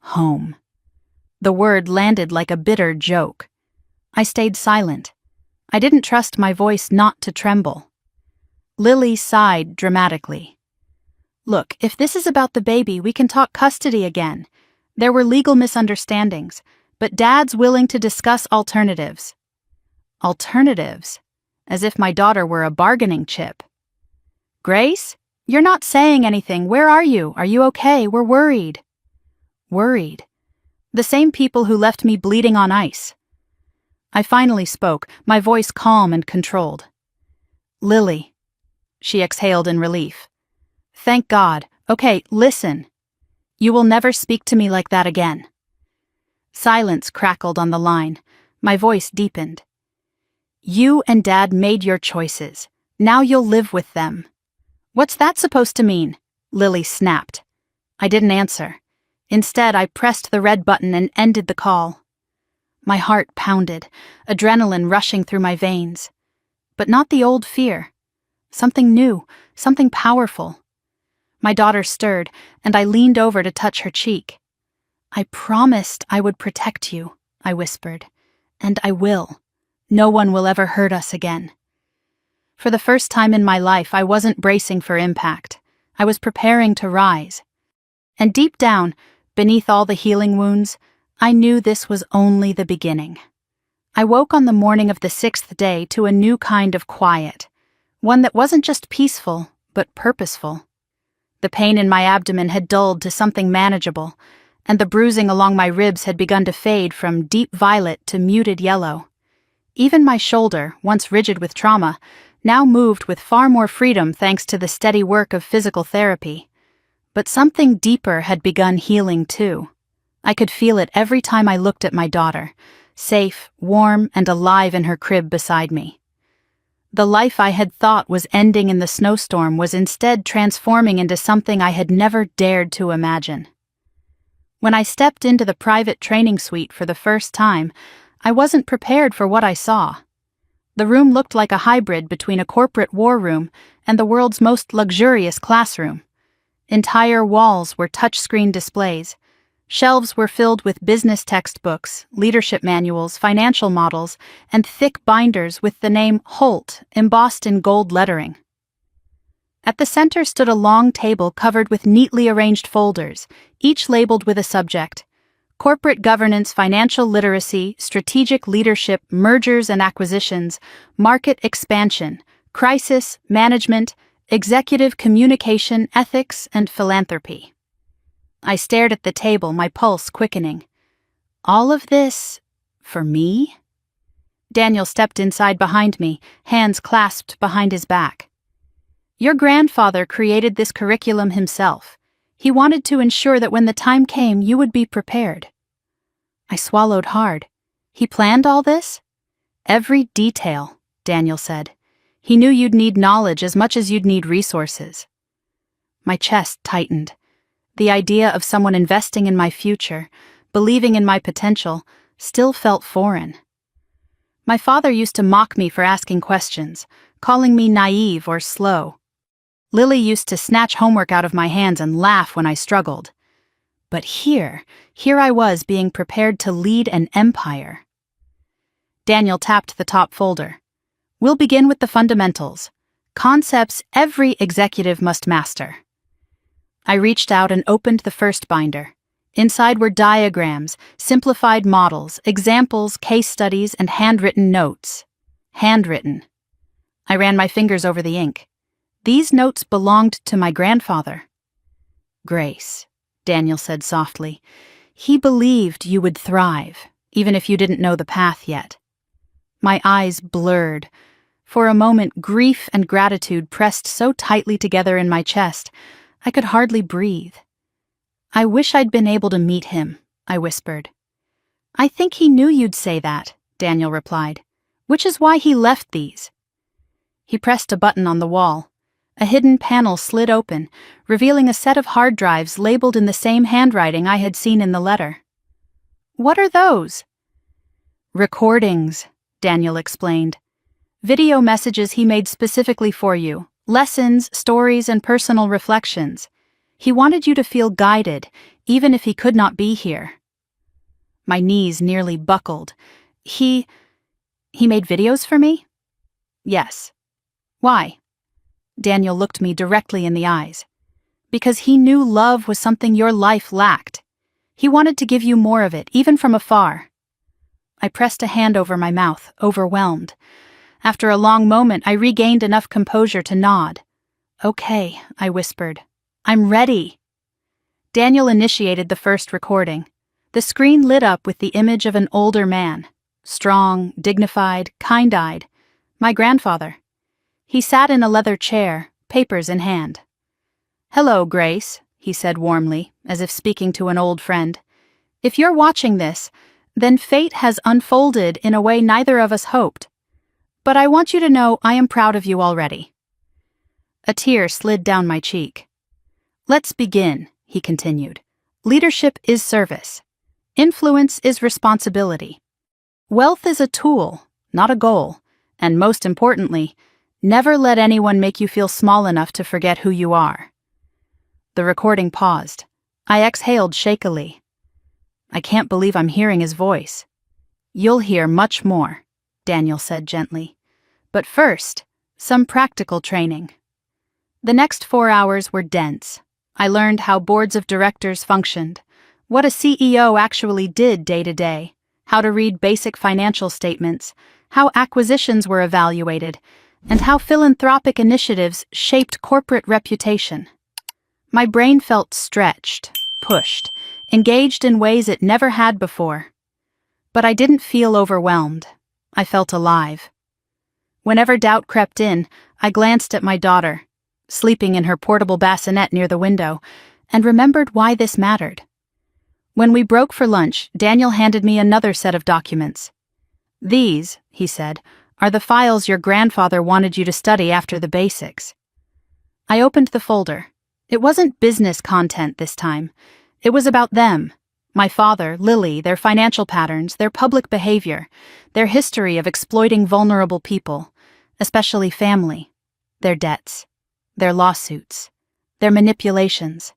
Home. The word landed like a bitter joke. I stayed silent. I didn't trust my voice not to tremble. Lily sighed dramatically. Look, if this is about the baby, we can talk custody again. There were legal misunderstandings, but Dad's willing to discuss alternatives. Alternatives? As if my daughter were a bargaining chip. Grace? You're not saying anything. Where are you? Are you okay? We're worried. Worried? The same people who left me bleeding on ice. I finally spoke, my voice calm and controlled. Lily. She exhaled in relief. Thank God. Okay, listen. You will never speak to me like that again. Silence crackled on the line. My voice deepened. You and Dad made your choices. Now you'll live with them. What's that supposed to mean? Lily snapped. I didn't answer. Instead, I pressed the red button and ended the call. My heart pounded, adrenaline rushing through my veins. But not the old fear. Something new, something powerful. My daughter stirred, and I leaned over to touch her cheek. I promised I would protect you, I whispered. And I will. No one will ever hurt us again. For the first time in my life, I wasn't bracing for impact. I was preparing to rise. And deep down, beneath all the healing wounds, I knew this was only the beginning. I woke on the morning of the 6th day to a new kind of quiet, one that wasn't just peaceful, but purposeful. The pain in my abdomen had dulled to something manageable, and the bruising along my ribs had begun to fade from deep violet to muted yellow. Even my shoulder, once rigid with trauma, now moved with far more freedom thanks to the steady work of physical therapy. But something deeper had begun healing too. I could feel it every time I looked at my daughter, safe, warm, and alive in her crib beside me. The life I had thought was ending in the snowstorm was instead transforming into something I had never dared to imagine. When I stepped into the private training suite for the first time, I wasn't prepared for what I saw. The room looked like a hybrid between a corporate war room and the world's most luxurious classroom. Entire walls were touchscreen displays. Shelves were filled with business textbooks, leadership manuals, financial models, and thick binders with the name Holt embossed in gold lettering. At the center stood a long table covered with neatly arranged folders, each labeled with a subject: corporate governance, financial literacy, strategic leadership, mergers and acquisitions, market expansion, crisis management, executive communication, ethics, and philanthropy. I stared at the table, my pulse quickening. All of this for me? Daniel stepped inside behind me, hands clasped behind his back. Your grandfather created this curriculum himself. He wanted to ensure that when the time came, you would be prepared. I swallowed hard. He planned all this? Every detail, Daniel said. He knew you'd need knowledge as much as you'd need resources. My chest tightened. The idea of someone investing in my future, believing in my potential, still felt foreign. My father used to mock me for asking questions, calling me naive or slow. Lily used to snatch homework out of my hands and laugh when I struggled. But here I was being prepared to lead an empire. Daniel tapped the top folder. We'll begin with the fundamentals, concepts every executive must master. I reached out and opened the first binder. Inside were diagrams, simplified models, examples, case studies, and handwritten notes. Handwritten. I ran my fingers over the ink. These notes belonged to my grandfather. Grace, Daniel said softly. He believed you would thrive, even if you didn't know the path yet. My eyes blurred. For a moment, grief and gratitude pressed so tightly together in my chest, I could hardly breathe. I wish I'd been able to meet him, I whispered. I think he knew you'd say that, Daniel replied, which is why he left these. He pressed a button on the wall. A hidden panel slid open, revealing a set of hard drives labeled in the same handwriting I had seen in the letter. What are those? Recordings, Daniel explained. Video messages he made specifically for you. Lessons, stories, and personal reflections. He wanted you to feel guided, even if he could not be here. My knees nearly buckled. He made videos for me? Yes. Why? Daniel looked me directly in the eyes. Because he knew love was something your life lacked. He wanted to give you more of it, even from afar. I pressed a hand over my mouth, overwhelmed. After a long moment, I regained enough composure to nod. Okay, I whispered. I'm ready. Daniel initiated the first recording. The screen lit up with the image of an older man. Strong, dignified, kind-eyed. My grandfather. He sat in a leather chair, papers in hand. Hello, Grace, he said warmly, as if speaking to an old friend. If you're watching this, then fate has unfolded in a way neither of us hoped. But I want you to know I am proud of you already. A tear slid down my cheek. Let's begin, he continued. Leadership is service. Influence is responsibility. Wealth is a tool, not a goal. And most importantly, never let anyone make you feel small enough to forget who you are. The recording paused. I exhaled shakily. I can't believe I'm hearing his voice. You'll hear much more, Daniel said gently. But first, some practical training. The next 4 hours were dense. I learned how boards of directors functioned, what a CEO actually did day to day, how to read basic financial statements, how acquisitions were evaluated, and how philanthropic initiatives shaped corporate reputation. My brain felt stretched, pushed, engaged in ways it never had before. But I didn't feel overwhelmed. I felt alive. Whenever doubt crept in, I glanced at my daughter, sleeping in her portable bassinet near the window, and remembered why this mattered. When we broke for lunch, Daniel handed me another set of documents. "These," he said, "are the files your grandfather wanted you to study after the basics." I opened the folder. It wasn't business content this time. It was about them. My father, Lily, their financial patterns, their public behavior, their history of exploiting vulnerable people, especially family, their debts, their lawsuits, their manipulations.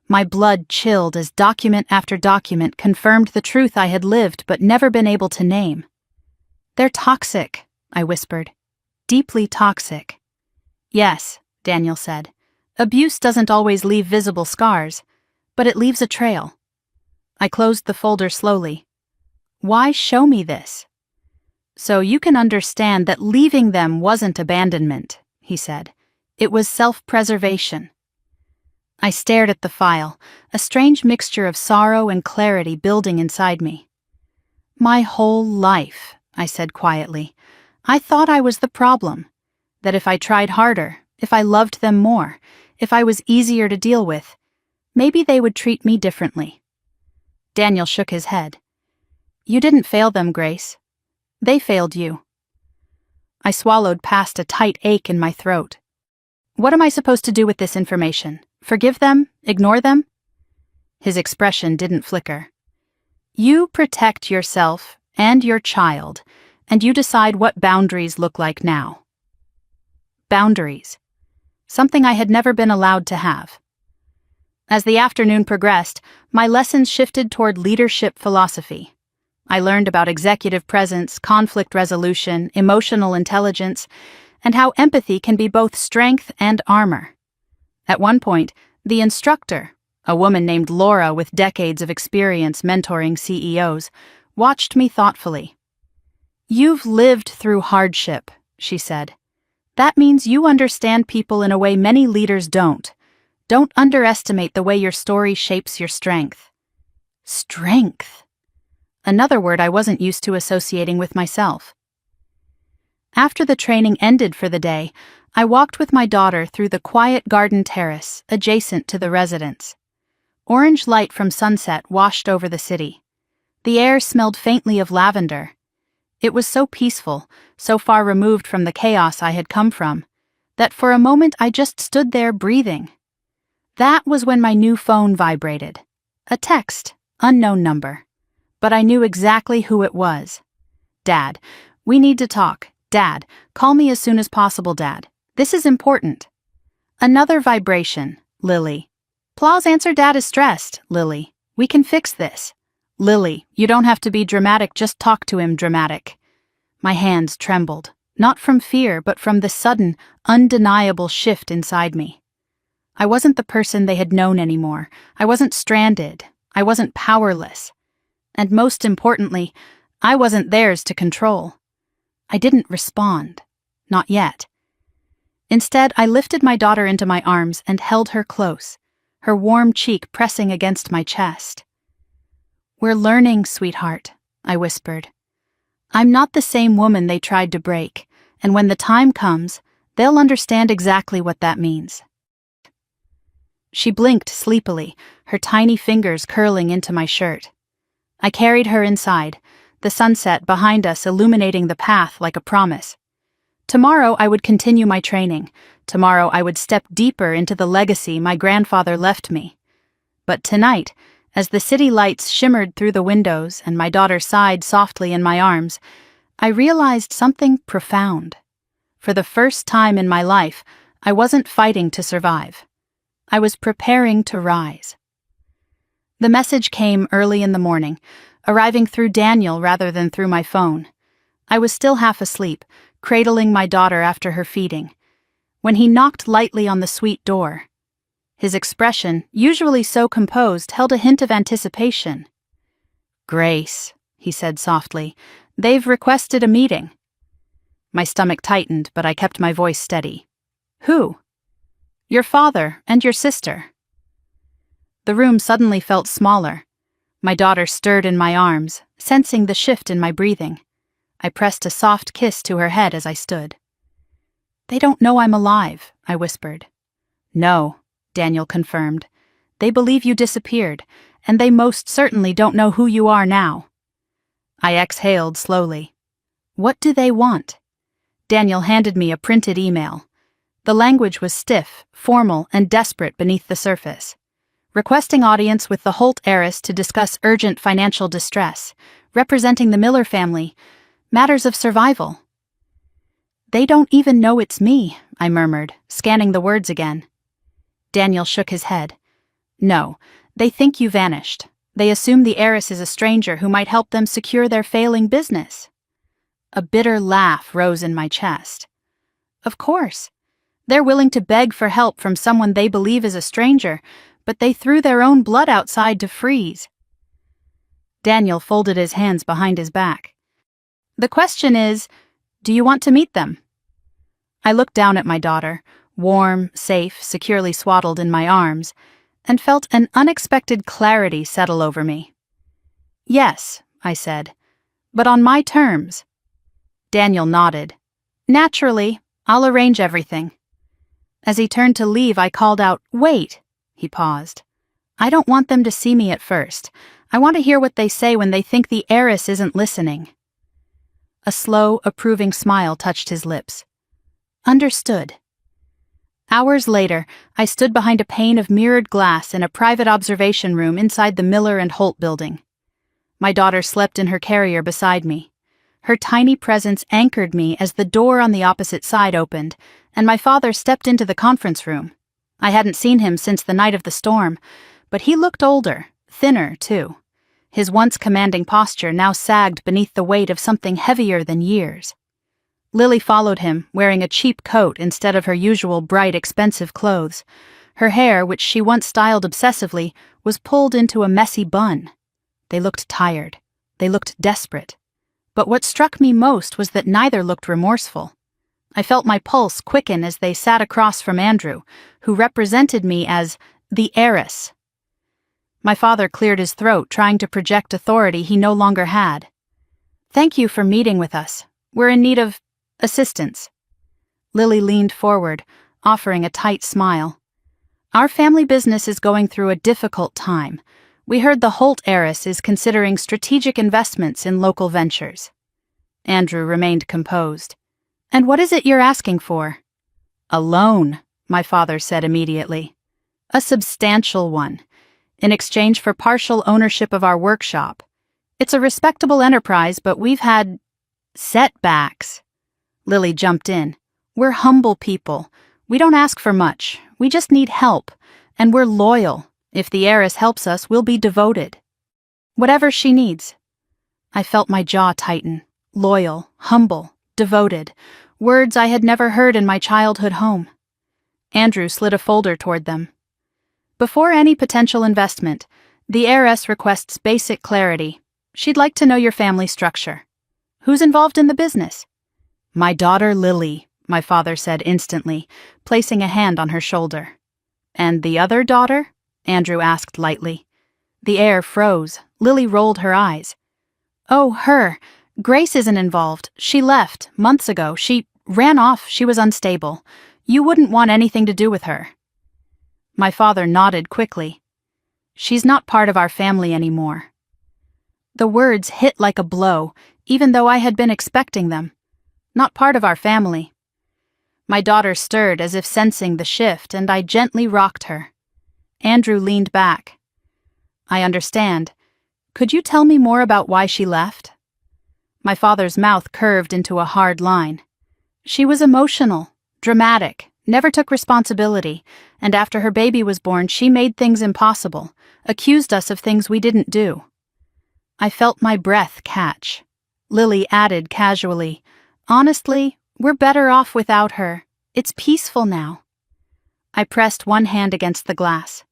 My blood chilled as document after document confirmed the truth I had lived but never been able to name. "They're toxic," I whispered. "Deeply toxic." "Yes," Daniel said. "Abuse doesn't always leave visible scars, but it leaves a trail." I closed the folder slowly. "Why show me this?" "So you can understand that leaving them wasn't abandonment," he said. "It was self-preservation." I stared at the file, a strange mixture of sorrow and clarity building inside me. "My whole life," I said quietly, "I thought I was the problem. That if I tried harder, if I loved them more, if I was easier to deal with, maybe they would treat me differently." Daniel shook his head. "You didn't fail them, Grace. They failed you." I swallowed past a tight ache in my throat. "What am I supposed to do with this information? Forgive them? Ignore them?" His expression didn't flicker. "You protect yourself and your child, and you decide what boundaries look like now." Boundaries. Something I had never been allowed to have. As the afternoon progressed, my lessons shifted toward leadership philosophy. I learned about executive presence, conflict resolution, emotional intelligence, and how empathy can be both strength and armor. At one point, the instructor, a woman named Laura with decades of experience mentoring CEOs, watched me thoughtfully. "You've lived through hardship," she said. "That means you understand people in a way many leaders don't. Don't underestimate the way your story shapes your strength." Strength. Another word I wasn't used to associating with myself. After the training ended for the day, I walked with my daughter through the quiet garden terrace adjacent to the residence. Orange light from sunset washed over the city. The air smelled faintly of lavender. It was so peaceful, so far removed from the chaos I had come from, that for a moment I just stood there breathing. That was when my new phone vibrated. A text, unknown number. But I knew exactly who it was. "Dad, we need to talk. Dad, call me as soon as possible, Dad. This is important." Another vibration, Lily. "Please answer, Dad is stressed, Lily. We can fix this." "Lily, you don't have to be dramatic, just talk to him dramatic." My hands trembled, not from fear, but from the sudden, undeniable shift inside me. I wasn't the person they had known anymore. I wasn't stranded. I wasn't powerless. And most importantly, I wasn't theirs to control. I didn't respond. Not yet. Instead, I lifted my daughter into my arms and held her close, her warm cheek pressing against my chest. "We're learning, sweetheart," I whispered. "I'm not the same woman they tried to break, and when the time comes, they'll understand exactly what that means." She blinked sleepily, her tiny fingers curling into my shirt. I carried her inside, the sunset behind us illuminating the path like a promise. Tomorrow I would continue my training. Tomorrow I would step deeper into the legacy my grandfather left me. But tonight, as the city lights shimmered through the windows and my daughter sighed softly in my arms, I realized something profound. For the first time in my life, I wasn't fighting to survive. I was preparing to rise. The message came early in the morning, arriving through Daniel rather than through my phone. I was still half asleep, cradling my daughter after her feeding. when he knocked lightly on the suite door. His expression, usually so composed, held a hint of anticipation. "Grace," he said softly, "they've requested a meeting." My stomach tightened, but I kept my voice steady. "Who?" "Your father and your sister." The room suddenly felt smaller. My daughter stirred in my arms, sensing the shift in my breathing. I pressed a soft kiss to her head as I stood. "They don't know I'm alive," I whispered. "No," Daniel confirmed. "They believe you disappeared, and they most certainly don't know who you are now." I exhaled slowly. "What do they want?" Daniel handed me a printed email. The language was stiff, formal, and desperate beneath the surface. Requesting audience with the Holt heiress to discuss urgent financial distress, representing the Miller family, matters of survival. "They don't even know it's me," I murmured, scanning the words again. Daniel shook his head. "No, they think you vanished. They assume the heiress is a stranger who might help them secure their failing business." A bitter laugh rose in my chest. "Of course. They're willing to beg for help from someone they believe is a stranger, but they threw their own blood outside to freeze." Daniel folded his hands behind his back. "The question is, do you want to meet them?" I looked down at my daughter, warm, safe, securely swaddled in my arms, and felt an unexpected clarity settle over me. "Yes," I said, "but on my terms." Daniel nodded. "Naturally, I'll arrange everything." As he turned to leave, I called out, "Wait." He paused. "I don't want them to see me at first. I want to hear what they say when they think the heiress isn't listening." A slow, approving smile touched his lips. "Understood." Hours later, I stood behind a pane of mirrored glass in a private observation room inside the Miller and Holt building. My daughter slept in her carrier beside me. Her tiny presence anchored me as the door on the opposite side opened, and my father stepped into the conference room. I hadn't seen him since the night of the storm, but he looked older, thinner, too. His once commanding posture now sagged beneath the weight of something heavier than years. Lily followed him, wearing a cheap coat instead of her usual bright, expensive clothes. Her hair, which she once styled obsessively, was pulled into a messy bun. They looked tired. They looked desperate. But what struck me most was that neither looked remorseful. I felt my pulse quicken as they sat across from Andrew, who represented me as the heiress. My father cleared his throat, trying to project authority he no longer had. "Thank you for meeting with us. We're in need of assistance." Lily leaned forward, offering a tight smile. "Our family business is going through a difficult time. We heard the Holt heiress is considering strategic investments in local ventures." Andrew remained composed. "And what is it you're asking for?" "A loan," my father said immediately. "A substantial one, in exchange for partial ownership of our workshop. It's a respectable enterprise, but we've had setbacks." Lily jumped in. "We're humble people. We don't ask for much. We just need help. And we're loyal. If the heiress helps us, we'll be devoted. Whatever she needs." I felt my jaw tighten. Loyal, humble, devoted. Words I had never heard in my childhood home. Andrew slid a folder toward them. "Before any potential investment, the heiress requests basic clarity. She'd like to know your family structure. Who's involved in the business?" "My daughter Lily," my father said instantly, placing a hand on her shoulder. "And the other daughter?" Andrew asked lightly. The air froze. Lily rolled her eyes. "Oh, her. Grace isn't involved. She left, months ago. She ran off. She was unstable. You wouldn't want anything to do with her." My father nodded quickly. "She's not part of our family anymore." The words hit like a blow, even though I had been expecting them. Not part of our family. My daughter stirred as if sensing the shift, and I gently rocked her. Andrew leaned back. "I understand. Could you tell me more about why she left?" My father's mouth curved into a hard line. "She was emotional, dramatic, never took responsibility, and after her baby was born, she made things impossible, accused us of things we didn't do." I felt my breath catch. Lily added casually, "Honestly, we're better off without her. It's peaceful now. I pressed one hand against the glass.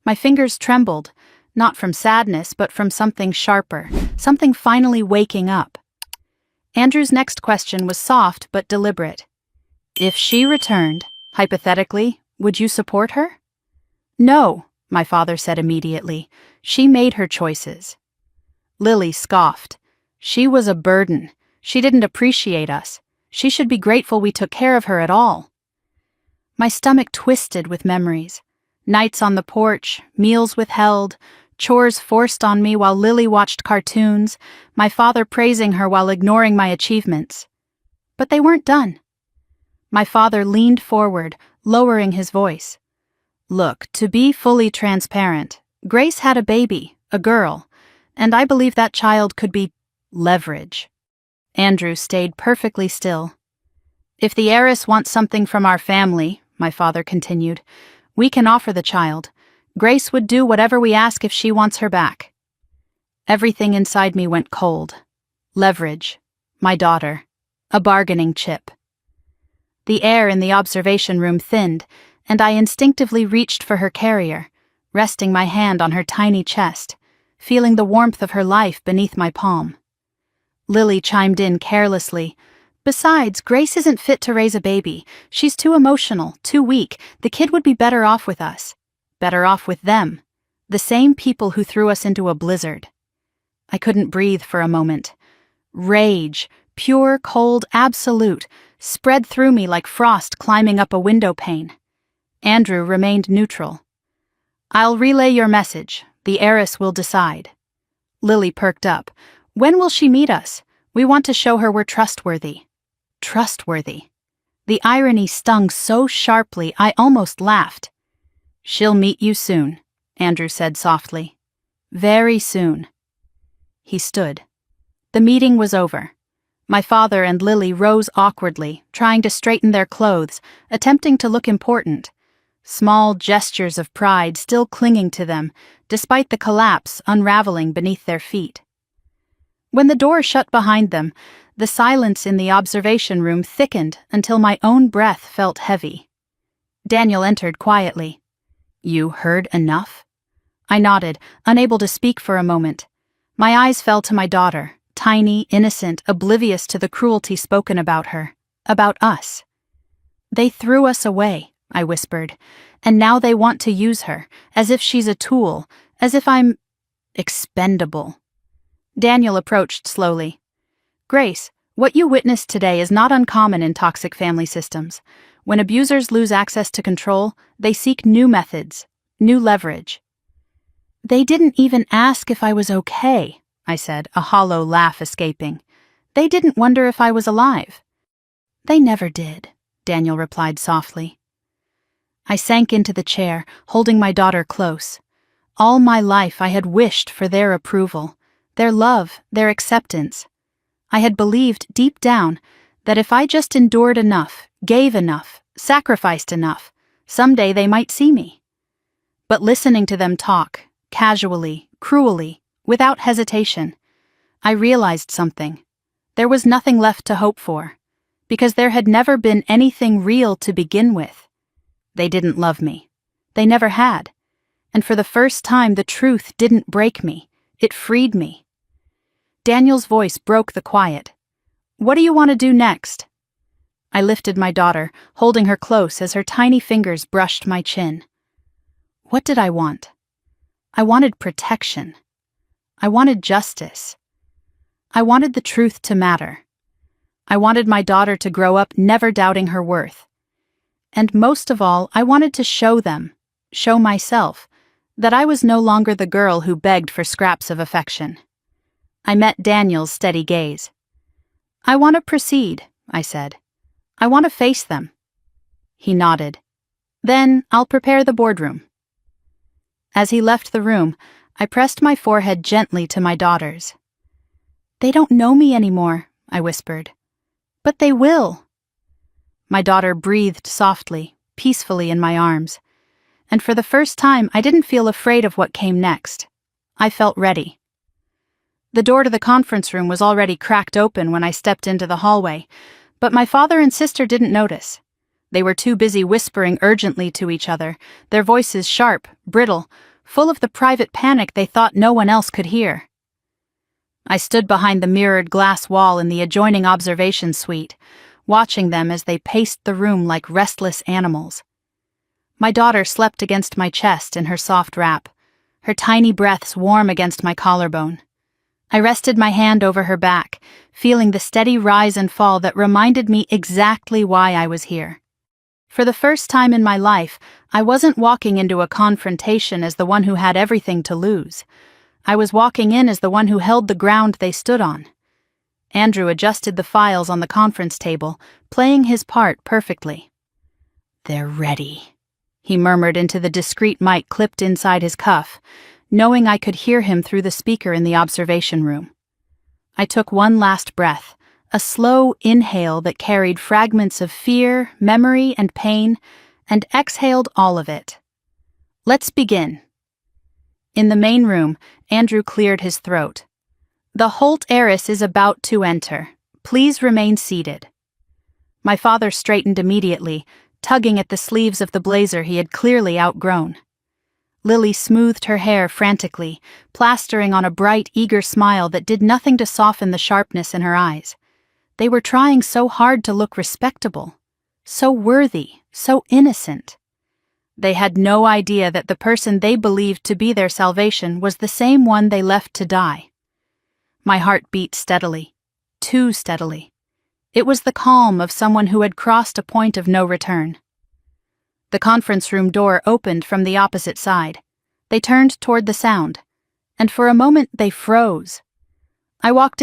My fingers trembled, not from sadness but from something sharper, something finally waking up. Andrew's next question was soft but deliberate. If she returned, hypothetically, would you support her? No, my father said immediately. She made her choices. Lily scoffed. She was a burden. She didn't appreciate us. She should be grateful we took care of her at all. My stomach twisted with memories. Nights on the porch, meals withheld, chores forced on me while Lily watched cartoons, my father praising her while ignoring my achievements. But they weren't done. My father leaned forward, lowering his voice. Look, to be fully transparent, Grace had a baby, a girl, and I believe that child could be leverage. Andrew stayed perfectly still. If the heiress wants something from our family, my father continued, we can offer the child. Grace would do whatever we ask if she wants her back. Everything inside me went cold. Leverage. My daughter. A bargaining chip. The air in the observation room thinned, and I instinctively reached for her carrier, resting my hand on her tiny chest, feeling the warmth of her life beneath my palm. Lily chimed in carelessly. Besides, Grace isn't fit to raise a baby. She's too emotional, too weak. The kid would be better off with us. Better off with them. The same people who threw us into a blizzard. I couldn't breathe for a moment. Rage, pure, cold, absolute, spread through me like frost climbing up a window pane. Andrew remained neutral. I'll relay your message. The heiress will decide. Lily perked up. When will she meet us? We want to show her we're trustworthy. Trustworthy. The irony stung so sharply I almost laughed. She'll meet you soon, Andrew said softly. Very soon. He stood. The meeting was over. My father and Lily rose awkwardly, trying to straighten their clothes, attempting to look important. Small gestures of pride still clinging to them, despite the collapse unraveling beneath their feet. When the door shut behind them, the silence in the observation room thickened until my own breath felt heavy. Daniel entered quietly. You heard enough? I nodded, unable to speak for a moment. My eyes fell to my daughter, tiny, innocent, oblivious to the cruelty spoken about her, about us. They threw us away, I whispered, and now they want to use her, as if she's a tool, as if I'm expendable. Daniel approached slowly. Grace, what you witnessed today is not uncommon in toxic family systems. When abusers lose access to control, they seek new methods, new leverage. They didn't even ask if I was okay, I said, a hollow laugh escaping. They didn't wonder if I was alive. They never did, Daniel replied softly. I sank into the chair, holding my daughter close. All my life I had wished for their approval, their love, their acceptance. I had believed deep down that if I just endured enough, gave enough, sacrificed enough, someday they might see me. But listening to them talk, casually, cruelly, without hesitation, I realized something. There was nothing left to hope for, because there had never been anything real to begin with. They didn't love me. They never had. And for the first time, the truth didn't break me. It freed me. Daniel's voice broke the quiet. What do you want to do next? I lifted my daughter, holding her close as her tiny fingers brushed my chin. What did I want? I wanted protection. I wanted justice. I wanted the truth to matter. I wanted my daughter to grow up never doubting her worth. And most of all, I wanted to show them, show myself, that I was no longer the girl who begged for scraps of affection. I met Daniel's steady gaze. I want to proceed, I said. I want to face them. He nodded. Then I'll prepare the boardroom. As he left the room, I pressed my forehead gently to my daughter's. They don't know me anymore, I whispered. But they will. My daughter breathed softly, peacefully in my arms. And for the first time, I didn't feel afraid of what came next. I felt ready. The door to the conference room was already cracked open when I stepped into the hallway, but my father and sister didn't notice. They were too busy whispering urgently to each other, their voices sharp, brittle, full of the private panic they thought no one else could hear. I stood behind the mirrored glass wall in the adjoining observation suite, watching them as they paced the room like restless animals. My daughter slept against my chest in her soft wrap, her tiny breaths warm against my collarbone. I rested my hand over her back, feeling the steady rise and fall that reminded me exactly why I was here. For the first time in my life, I wasn't walking into a confrontation as the one who had everything to lose. I was walking in as the one who held the ground they stood on. Andrew adjusted the files on the conference table, playing his part perfectly. "They're ready," he murmured into the discreet mic clipped inside his cuff, knowing I could hear him through the speaker in the observation room. I took one last breath, a slow inhale that carried fragments of fear, memory, and pain, and exhaled all of it. "Let's begin." In the main room, Andrew cleared his throat. "The Holt heiress is about to enter. Please remain seated." My father straightened immediately, tugging at the sleeves of the blazer he had clearly outgrown. Lily smoothed her hair frantically, plastering on a bright, eager smile that did nothing to soften the sharpness in her eyes. They were trying so hard to look respectable, so worthy, so innocent. They had no idea that the person they believed to be their salvation was the same one they left to die. My heart beat steadily, too steadily. It was the calm of someone who had crossed a point of no return. The conference room door opened from the opposite side. They turned toward the sound, and for a moment they froze. I walked in